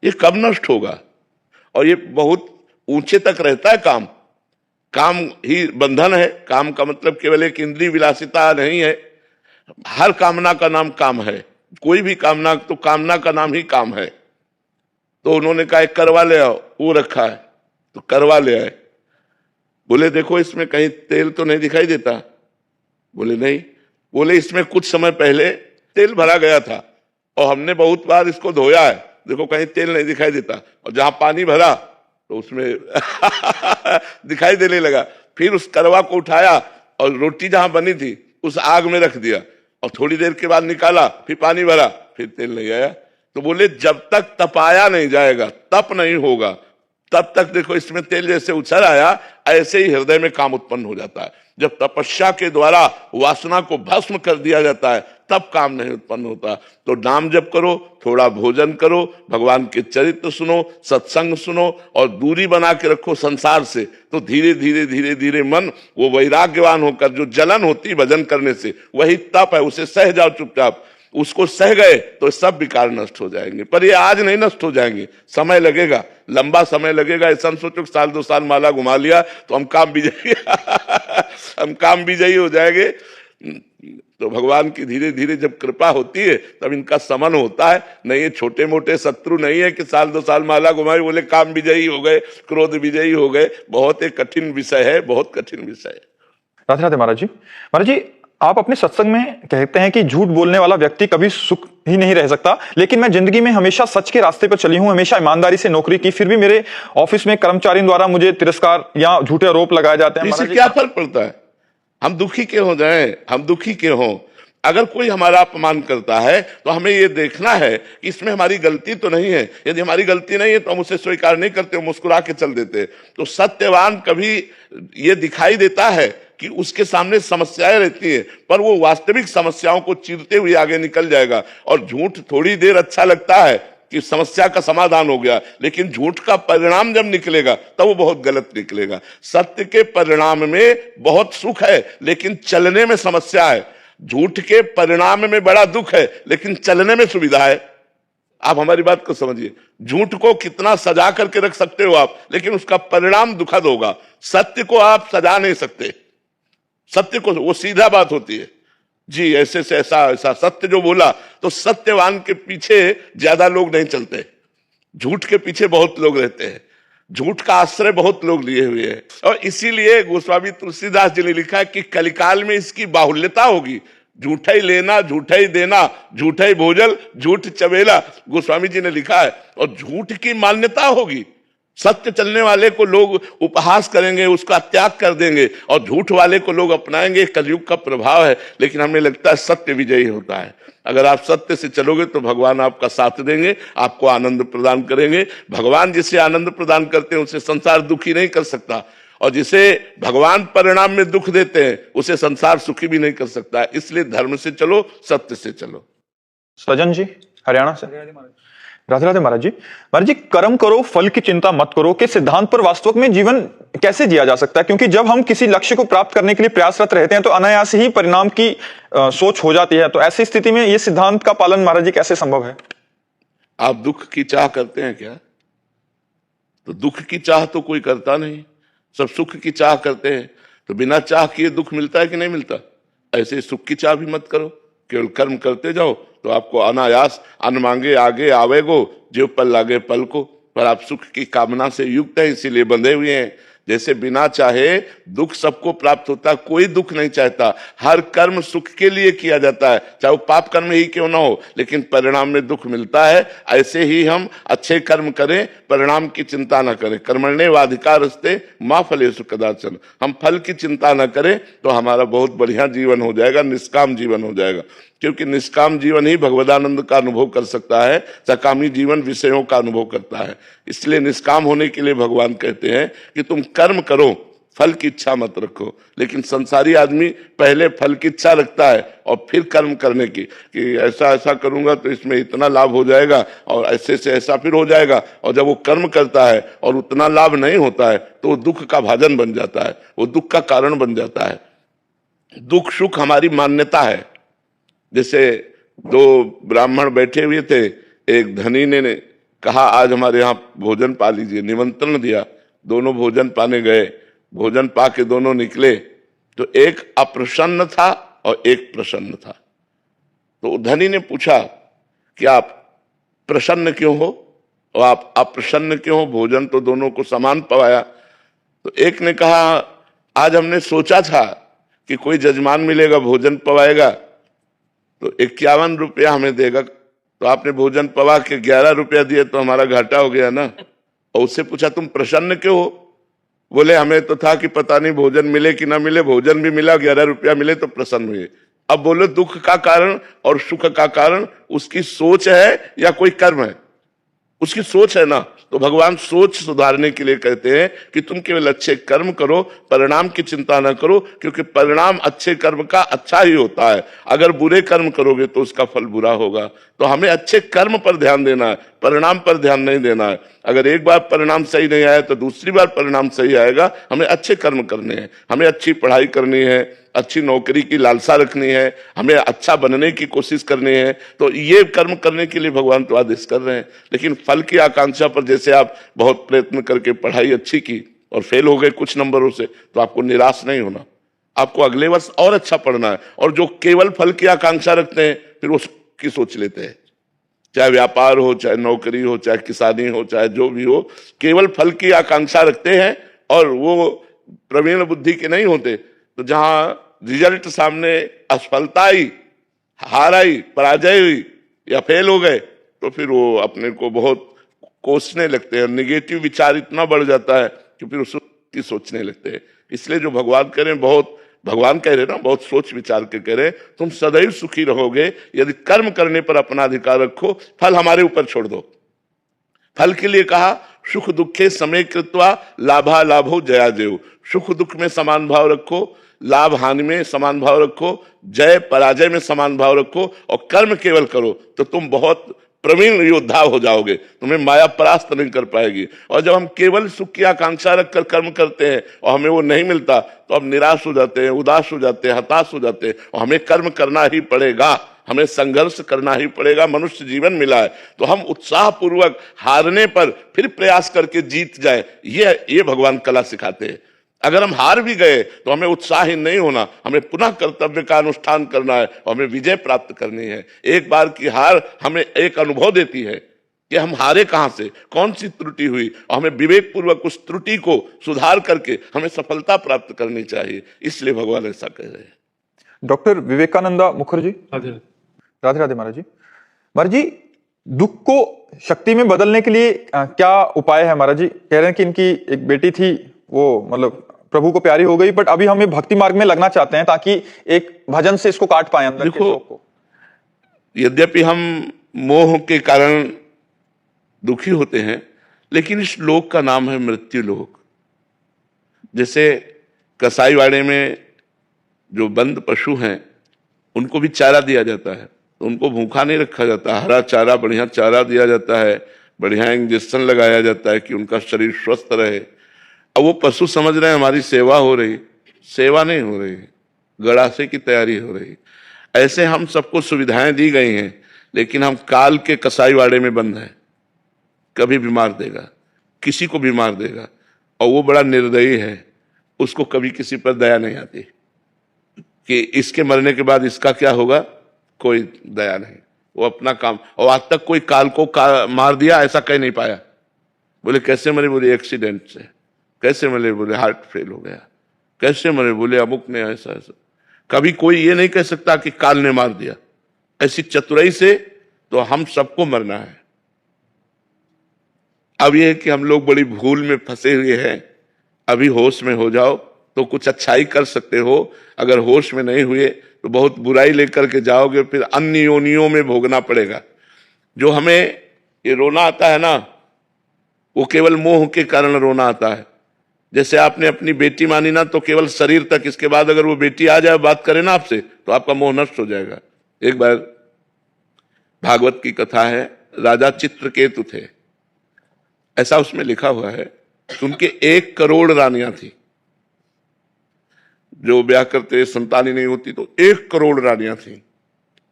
ये कब नष्ट होगा? और ये बहुत ऊंचे तक रहता है काम, काम ही बंधन है। काम का मतलब केवल एक इंद्रिय विलासिता नहीं है, हर कामना का नाम काम है। कोई भी कामना तो कामना का नाम ही काम है। तो उन्होंने कहा करवा ले आओ, वो रखा है तो करवा ले आए। बोले देखो इसमें कहीं तेल तो नहीं दिखाई देता? बोले नहीं। बोले इसमें कुछ समय पहले तेल भरा गया था और हमने बहुत बार इसको धोया है, देखो कहीं तेल नहीं दिखाई देता। और जहां पानी भरा तो उसमें दिखाई देने लगा। फिर उस करवा को उठाया और रोटी जहां बनी थी उस आग में रख दिया, और थोड़ी देर के बाद निकाला, फिर पानी भरा, फिर तेल नहीं आया। तो बोले जब तक तपाया नहीं जाएगा, तप नहीं होगा, तब तक देखो इसमें तेल जैसे उछल आया, ऐसे ही हृदय में काम उत्पन्न हो जाता है। जब तपस्या के द्वारा वासना को भस्म कर दिया जाता है तब काम नहीं उत्पन्न होता। तो नाम जप करो, थोड़ा भोजन करो, भगवान के चरित्र सुनो, सत्संग सुनो, और दूरी बना के रखो संसार से। तो धीरे धीरे धीरे धीरे मन वो वैराग्यवान होकर, जो जलन होती है भजन करने से, वही तप है, उसे सह जाओ चुपचाप। उसको सह गए तो सब विकार नष्ट हो जाएंगे। पर ये आज नहीं नष्ट हो जाएंगे, समय लगेगा, लंबा समय लगेगा। ऐसा सोचो साल 2 साल माला घुमा लिया तो हम काम विजयी हम काम विजयी हो जाएंगे। तो भगवान की धीरे धीरे जब कृपा होती है तब इनका समन होता है। नहीं ये छोटे मोटे शत्रु नहीं है कि साल 2 साल माला घुमाई बोले काम विजयी हो गए, क्रोध विजयी हो गए। बहुत एक कठिन विषय है, बहुत कठिन विषय है। राधे राधे महाराज जी। महाराज जी आप अपने सत्संग में कहते हैं कि झूठ बोलने वाला व्यक्ति कभी सुख ही नहीं रह सकता, लेकिन मैं जिंदगी में हमेशा सच के रास्ते पर चली हूं, हमेशा ईमानदारी से नौकरी की, फिर भी मेरे ऑफिस में कर्मचारियों द्वारा मुझे तिरस्कार या झूठे आरोप लगाए जाते हैं। इससे क्या फर्क पड़ता है? हम दुखी क्यों हो जाएं, हम दुखी क्यों हो? अगर कोई हमारा अपमान करता है तो हमें ये देखना है कि इसमें हमारी गलती तो नहीं है। यदि हमारी गलती नहीं है तो हम उसे स्वीकार नहीं करते, मुस्कुरा के चल देते। तो सत्यवान कभी ये दिखाई देता है कि उसके सामने समस्याएं रहती हैं, पर वो वास्तविक समस्याओं को चीरते हुए आगे निकल जाएगा। और झूठ थोड़ी देर अच्छा लगता है कि समस्या का समाधान हो गया, लेकिन झूठ का परिणाम जब निकलेगा तब वो बहुत गलत निकलेगा। सत्य के परिणाम में बहुत सुख है, लेकिन चलने में समस्या है। झूठ के परिणाम में बड़ा दुख है, लेकिन चलने में सुविधा है। आप हमारी बात को समझिए, झूठ को कितना सजा करके रख सकते हो आप, लेकिन उसका परिणाम दुखद होगा। सत्य को आप सजा नहीं सकते, सत्य को, वो सीधा बात होती है जी, ऐसे से ऐसा ऐसा सत्य जो बोला। तो सत्यवान के पीछे ज्यादा लोग नहीं चलते, झूठ के पीछे बहुत लोग रहते हैं, झूठ का आश्रय बहुत लोग लिए हुए हैं। और इसीलिए गोस्वामी तुलसीदास जी ने लिखा है कि कलिकाल में इसकी बाहुल्यता होगी। झूठा ही लेना, झूठा ही देना, झूठा ही भोजन, झूठ चबेला, गोस्वामी जी ने लिखा है। और झूठ की मान्यता होगी, सत्य चलने वाले को लोग उपहास करेंगे, उसका त्याग कर देंगे, और झूठ वाले को लोग अपनाएंगे। कलयुग का प्रभाव है, लेकिन हमें लगता है सत्य विजयी होता है। अगर आप सत्य से चलोगे तो भगवान आपका साथ देंगे, आपको आनंद प्रदान करेंगे। भगवान जिसे आनंद प्रदान करते हैं उसे संसार दुखी नहीं कर सकता, और जिसे भगवान परिणाम में दुख देते हैं उसे संसार सुखी भी नहीं कर सकता। इसलिए धर्म से चलो, सत्य से चलो। सजन जी हरियाणा से। राधे राधे महाराज जी। महाराज जी, कर्म करो फल की चिंता मत करो के सिद्धांत पर वास्तव में जीवन कैसे जिया जा सकता है? क्योंकि जब हम किसी लक्ष्य को प्राप्त करने के लिए प्रयासरत रहते हैं तो अनायास ही परिणाम की सोच हो जाती है। तो ऐसी स्थिति में यह सिद्धांत का पालन महाराज जी कैसे संभव है? आप दुख की चाह करते हैं क्या? तो दुख की चाह तो कोई करता नहीं, सब सुख की चाह करते हैं। तो बिना चाह किए दुख मिलता है कि नहीं मिलता? ऐसे सुख की चाह भी मत करो, केवल कर्म करते जाओ तो आपको अनायास अन्न मांगे आगे आवेगो, जो पल लागे पल को। पर आप सुख की कामना से युक्त हैं, इसीलिए बंधे हुए हैं। जैसे बिना चाहे दुख सबको प्राप्त होता है, कोई दुख नहीं चाहता। हर कर्म सुख के लिए किया जाता है, चाहे वो पाप कर्म ही क्यों ना हो, लेकिन परिणाम में दुख मिलता है। ऐसे ही हम अच्छे कर्म करें, परिणाम की चिंता न करें। कर्मण्येवाधिकारस्ते मा फलेषु कदाचन। हम फल की चिंता न करें तो हमारा बहुत बढ़िया जीवन हो जाएगा, निष्काम जीवन हो जाएगा। क्योंकि निष्काम जीवन ही भगवदानंद का अनुभव कर सकता है, सकामी जीवन विषयों का अनुभव करता है। इसलिए निष्काम होने के लिए भगवान कहते हैं कि तुम कर्म करो, फल की इच्छा मत रखो। लेकिन संसारी आदमी पहले फल की इच्छा रखता है और फिर कर्म करने की, कि ऐसा ऐसा करूंगा तो इसमें इतना लाभ हो जाएगा, और ऐसे से ऐसा फिर हो जाएगा। और जब वो कर्म करता है और उतना लाभ नहीं होता है तो वो दुख का भाजन बन जाता है, वो दुख का कारण बन जाता है। दुख सुख हमारी मान्यता है। जैसे दो ब्राह्मण बैठे हुए थे, एक धनी ने कहा आज हमारे यहाँ भोजन पा लीजिए, निमंत्रण दिया। दोनों भोजन पाने गए, भोजन पा के दोनों निकले तो एक अप्रसन्न था और एक प्रसन्न था। तो धनी ने पूछा कि आप प्रसन्न क्यों हो और आप अप्रसन्न क्यों हो, भोजन तो दोनों को समान पवाया। तो एक ने कहा आज हमने सोचा था कि कोई जजमान मिलेगा, भोजन पवाएगा तो 51 रुपया हमें देगा, तो आपने भोजन पवा के 11 रुपया दिए तो हमारा घाटा हो गया ना। और उससे पूछा तुम प्रसन्न क्यों हो? बोले हमें तो था कि पता नहीं भोजन मिले कि ना मिले, भोजन भी मिला, 11 रुपया मिले तो प्रसन्न हुए। अब बोलो दुख का कारण और सुख का कारण उसकी सोच है या कोई कर्म है? उसकी सोच है ना। तो भगवान सोच सुधारने के लिए कहते हैं कि तुम केवल अच्छे कर्म करो, परिणाम की चिंता ना करो, क्योंकि परिणाम अच्छे कर्म का अच्छा ही होता है। अगर बुरे कर्म करोगे तो उसका फल बुरा होगा। तो हमें अच्छे कर्म पर ध्यान देना है, परिणाम पर ध्यान नहीं देना है। अगर एक बार परिणाम सही नहीं आया तो दूसरी बार परिणाम सही आएगा। हमें अच्छे कर्म करने हैं, हमें अच्छी पढ़ाई करनी है, अच्छी नौकरी की लालसा रखनी है, हमें अच्छा बनने की कोशिश करनी है। तो ये कर्म करने के लिए भगवान तो आदेश कर रहे हैं। लेकिन फल की आकांक्षा पर, जैसे आप बहुत प्रयत्न करके पढ़ाई अच्छी की और फेल हो गए कुछ नंबरों से, तो आपको निराश नहीं होना, आपको अगले वर्ष और अच्छा पढ़ना है। और जो केवल फल की आकांक्षा रखते हैं फिर वो की सोच लेते हैं, चाहे व्यापार हो, चाहे नौकरी हो, चाहे किसानी हो, चाहे जो भी हो, केवल फल की आकांक्षा रखते हैं और वो प्रवीण बुद्धि के नहीं होते। तो जहां रिजल्ट सामने असफलता आई, हार आई, पराजय हुई या फेल हो गए, तो फिर वो अपने को बहुत कोसने लगते हैं। निगेटिव विचार इतना बढ़ जाता है कि फिर उसकी सोचने लगते हैं। इसलिए जो भगवान करें बहुत भगवान कह रहे ना, बहुत सोच विचार के कह रहे, तुम सदैव सुखी रहोगे यदि कर्म करने पर अपना अधिकार रखो, फल हमारे ऊपर छोड़ दो। फल के लिए कहा सुख दुखे समय कृत्वा लाभा लाभो जया जयो, सुख दुख में समान भाव रखो, लाभ हानि में समान भाव रखो, जय पराजय में समान भाव रखो, और कर्म केवल करो तो तुम बहुत प्रवीण योद्धा हो जाओगे, तुम्हें माया परास्त नहीं कर पाएगी। और जब हम केवल सुख की आकांक्षा रखकर कर्म करते हैं और हमें वो नहीं मिलता तो हम निराश हो जाते हैं, उदास हो जाते हैं, हताश हो जाते हैं, और हमें कर्म करना ही पड़ेगा, हमें संघर्ष करना ही पड़ेगा। मनुष्य जीवन मिला है तो हम उत्साह पूर्वक हारने पर फिर प्रयास करके जीत जाए, ये भगवान कला सिखाते हैं। अगर हम हार भी गए तो हमें उत्साही नहीं होना, हमें पुनः कर्तव्य का अनुष्ठान करना है और हमें विजय प्राप्त करनी है। एक बार की हार हमें एक अनुभव देती है कि हम हारे कहां से, कौन सी त्रुटि हुई, और हमें विवेक पूर्वक उस त्रुटि को सुधार करके हमें सफलता प्राप्त करनी चाहिए। इसलिए भगवान ऐसा कह रहे हैं। डॉक्टर विवेकानंदा मुखर्जी, राधे राधे महाराज जी। महाराज जी, दुख को शक्ति में बदलने के लिए क्या उपाय है? महाराज जी कह रहे हैं कि इनकी एक बेटी थी, वो मतलब प्रभु को प्यारी हो गई, बट अभी हम भक्ति मार्ग में लगना चाहते हैं ताकि एक भजन से इसको काट पाए अंदर के शौक को। यद्यपि हम मोह के कारण दुखी होते हैं, लेकिन इस लोक का नाम है मृत्यु लोक। जैसे कसाईवाड़े में जो बंद पशु हैं उनको भी चारा दिया जाता है, तो उनको भूखा नहीं रखा जाता, हरा चारा, बढ़िया चारा दिया जाता है, बढ़िया इंजेक्शन लगाया जाता है कि उनका शरीर स्वस्थ रहे। अब वो पशु समझ रहे हैं हमारी सेवा हो रही, सेवा नहीं हो रही, गड़ासे की तैयारी हो रही। ऐसे हम सबको सुविधाएं दी गई हैं, लेकिन हम काल के कसाईवाड़े में बंद हैं। कभी भी मार देगा, किसी को भी मार देगा, और वो बड़ा निर्दयी है, उसको कभी किसी पर दया नहीं आती कि इसके मरने के बाद इसका क्या होगा, कोई दया नहीं। वो अपना काम, और आज तक कोई काल को मार दिया ऐसा कह नहीं पाया। बोले कैसे मरे? बोले एक्सीडेंट से। कैसे मरे? बोले हार्ट फेल हो गया। कैसे मरे? बोले अमुक ने ऐसा ऐसा। कभी कोई ये नहीं कह सकता कि काल ने मार दिया। ऐसी चतुराई से तो हम सबको मरना है। अब यह है कि हम लोग बड़ी भूल में फंसे हुए हैं। अभी होश में हो जाओ तो कुछ अच्छाई कर सकते हो, अगर होश में नहीं हुए तो बहुत बुराई लेकर के जाओगे, फिर अन्य योनियों में भोगना पड़ेगा। जो हमें ये रोना आता है ना, वो केवल मोह के कारण रोना आता है। जैसे आपने अपनी बेटी मानी ना, तो केवल शरीर तक, इसके बाद अगर वो बेटी आ जाए बात करे ना आपसे तो आपका मोह नष्ट हो जाएगा। एक बार भागवत की कथा है, राजा चित्रकेतु थे, ऐसा उसमें लिखा हुआ है, उनके 1 करोड़ रानियां थी। जो ब्याह करते संतान ही नहीं होती तो 1 करोड़ रानियां थी।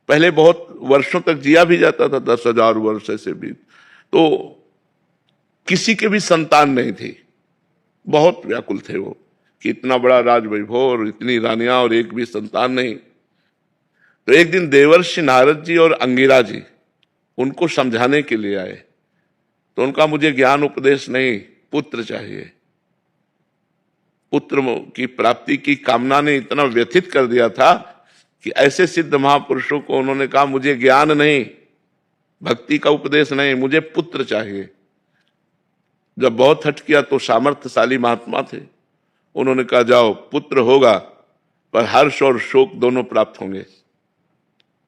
पहले बहुत वर्षों तक जिया भी जाता था, 10,000 वर्ष ऐसे भी, तो किसी के भी संतान नहीं थी। बहुत व्याकुल थे वो कि इतना बड़ा राज वैभव और इतनी रानियां और एक भी संतान नहीं। तो एक दिन देवर्षि नारद जी और अंगिरा जी उनको समझाने के लिए आए। तो उनका मुझे ज्ञान उपदेश नहीं, पुत्र चाहिए। पुत्र की प्राप्ति की कामना ने इतना व्यथित कर दिया था कि ऐसे सिद्ध महापुरुषों को उन्होंने कहा मुझे ज्ञान नहीं, भक्ति का उपदेश नहीं, मुझे पुत्र चाहिए। जब बहुत हट किया तो सामर्थ्यशाली महात्मा थे, उन्होंने कहा जाओ पुत्र होगा, पर हर्ष और शोक दोनों प्राप्त होंगे।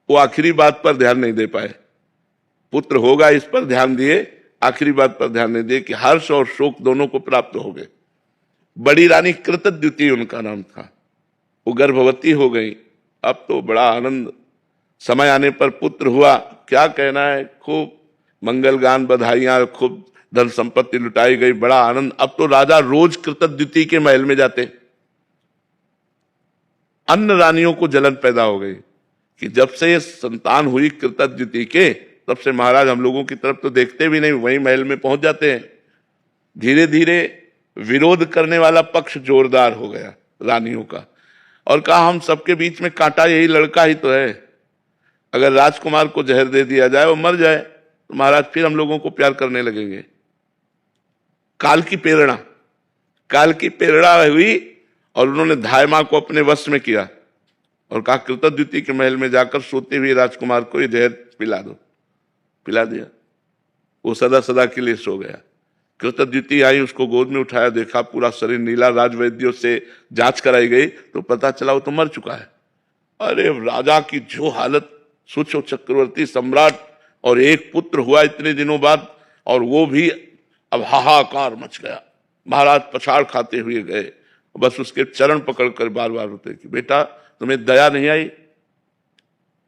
वो आखिरी बात पर ध्यान नहीं दे पाए। पुत्र होगा इस पर ध्यान दिए, आखिरी बात पर ध्यान नहीं दिए कि हर्ष और शोक दोनों को प्राप्त हो गए। बड़ी रानी कृतद्युति उनका नाम था, वो गर्भवती हो गई। अब तो बड़ा आनंद, समय आने पर पुत्र हुआ, क्या कहना है, खूब मंगल गान, बधाइयां, खूब धन संपत्ति लुटाई गई, बड़ा आनंद। अब तो राजा रोज कृतद्युति के महल में जाते। अन्य रानियों को जलन पैदा हो गई कि जब से ये संतान हुई कृतद्युति के, तब से महाराज हम लोगों की तरफ तो देखते भी नहीं, वहीं महल में पहुंच जाते हैं। धीरे धीरे विरोध करने वाला पक्ष जोरदार हो गया रानियों का, और कहा हम सबके बीच में कांटा यही लड़का ही तो है, अगर राजकुमार को जहर दे दिया जाए, वो मर जाए, तो महाराज फिर हम लोगों को प्यार करने लगेंगे। काल की प्रेरणा हुई और उन्होंने धायमा को अपने वश में किया और कहा कृतद्युति के महल में जाकर सोते हुए राजकुमार को ये जहर पिला दो। पिला दिया, वो सदा सदा के लिए सो गया। कृतद्युति आई, उसको गोद में उठाया, देखा पूरा शरीर नीला, राजवैद्यों से जांच कराई गई तो पता चला वो तो मर चुका है। अरे राजा की जो हालत, सोचो चक्रवर्ती सम्राट और एक पुत्र हुआ इतने दिनों बाद, और वो भी अब हाहाकार मच गया। महाराज पछाड़ खाते हुए गए, बस उसके चरण पकड़कर बार बार रोते कि बेटा तुम्हें दया नहीं आई,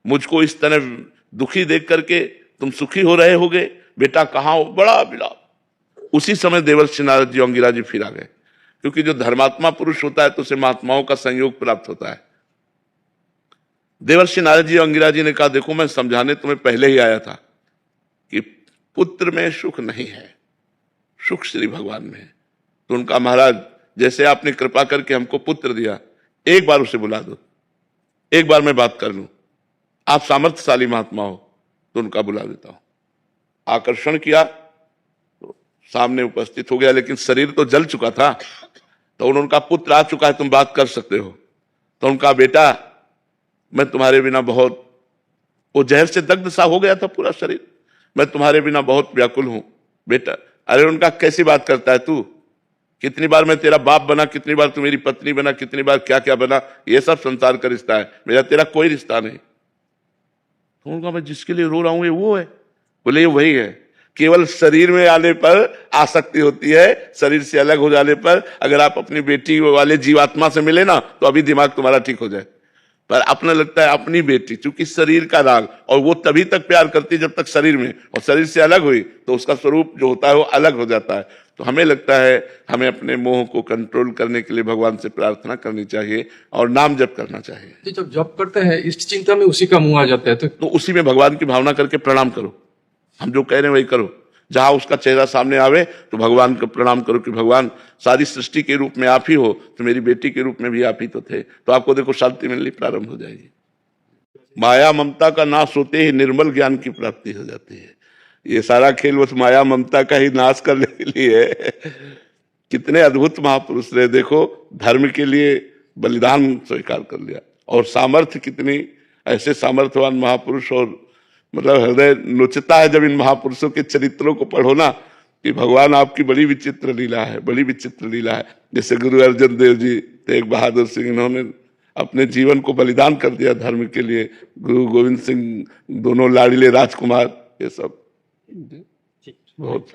मुझको इस तरह दुखी देख करके तुम सुखी हो रहे होगे, बेटा कहाँ हो, बड़ा विलाप। उसी समय देवर्षि नारद जी अंगिरा जी फिर आ गए, क्योंकि जो धर्मात्मा पुरुष होता है तो उसे महात्माओं का संयोग प्राप्त होता है। देवर्षि नारद जी अंगिरा जी ने कहा देखो मैं समझाने तुम्हें पहले ही आया था कि पुत्र में सुख नहीं है, सुख श्री भगवान में है। तो उनका महाराज जैसे आपने कृपा करके हमको पुत्र दिया, एक बार उसे बुला दो, एक बार मैं बात कर लूं, आप सामर्थ्यशाली महात्मा हो तो उनका बुला देता हूं। आकर्षण किया तो सामने उपस्थित हो गया, लेकिन शरीर तो जल चुका था। तो उनका पुत्र आ चुका है, तुम बात कर सकते हो। तो उनका बेटा मैं तुम्हारे बिना बहुत, वो जहर से दग्ध सा हो गया था पूरा शरीर, मैं तुम्हारे बिना बहुत व्याकुल हूं बेटा। अरे उनका कैसी बात करता है तू, कितनी बार मैं तेरा बाप बना, कितनी बार तू मेरी पत्नी बना, कितनी बार क्या क्या बना, ये सब संसार का रिश्ता है, मेरा तेरा कोई रिश्ता नहीं। तो उनका मैं जिसके लिए रो रहा हूं ये वो है। बोले ये वही है, केवल शरीर में आने पर आसक्ति होती है, शरीर से अलग हो जाने पर अगर आप अपनी बेटी वाले जीवात्मा से मिले ना तो अभी दिमाग तुम्हारा ठीक हो जाए। पर अपना लगता है अपनी बेटी, चूंकि शरीर का राग, और वो तभी तक प्यार करती है जब तक शरीर में, और शरीर से अलग हुई तो उसका स्वरूप जो होता है वो अलग हो जाता है। तो हमें लगता है हमें अपने मोह को कंट्रोल करने के लिए भगवान से प्रार्थना करनी चाहिए और नाम जप करना चाहिए। जी, जब जप करते हैं इष्ट चिंता में उसी का मुंह आ जाता है, तो उसी में भगवान की भावना करके प्रणाम करो, हम जो कह रहे हैं वही करो। जहां उसका चेहरा सामने आवे तो भगवान को प्रणाम करो कि भगवान सारी सृष्टि के रूप में आप ही हो, तो मेरी बेटी के रूप में भी आप ही तो थे। तो आपको देखो शांति मिलनी प्रारंभ हो जाएगी। माया ममता का नाश होते ही निर्मल ज्ञान की प्राप्ति हो जाती है। ये सारा खेल उस माया ममता का ही नाश करने के लिए है। कितने अद्भुत महापुरुष रहे, देखो धर्म के लिए बलिदान स्वीकार कर लिया, और सामर्थ्य कितनी, ऐसे सामर्थ्यवान महापुरुष, और मतलब हृदय नोचता है जब इन महापुरुषों के चरित्रों को पढ़ो ना कि भगवान आपकी बड़ी विचित्र लीला है, बड़ी विचित्र लीला है। जैसे गुरु अर्जन देव जी, तेग बहादुर सिंह, इन्होंने अपने जीवन को बलिदान कर दिया धर्म के लिए। गुरु गोविंद सिंह, दोनों लाड़िले राजकुमार, ये सब बहुत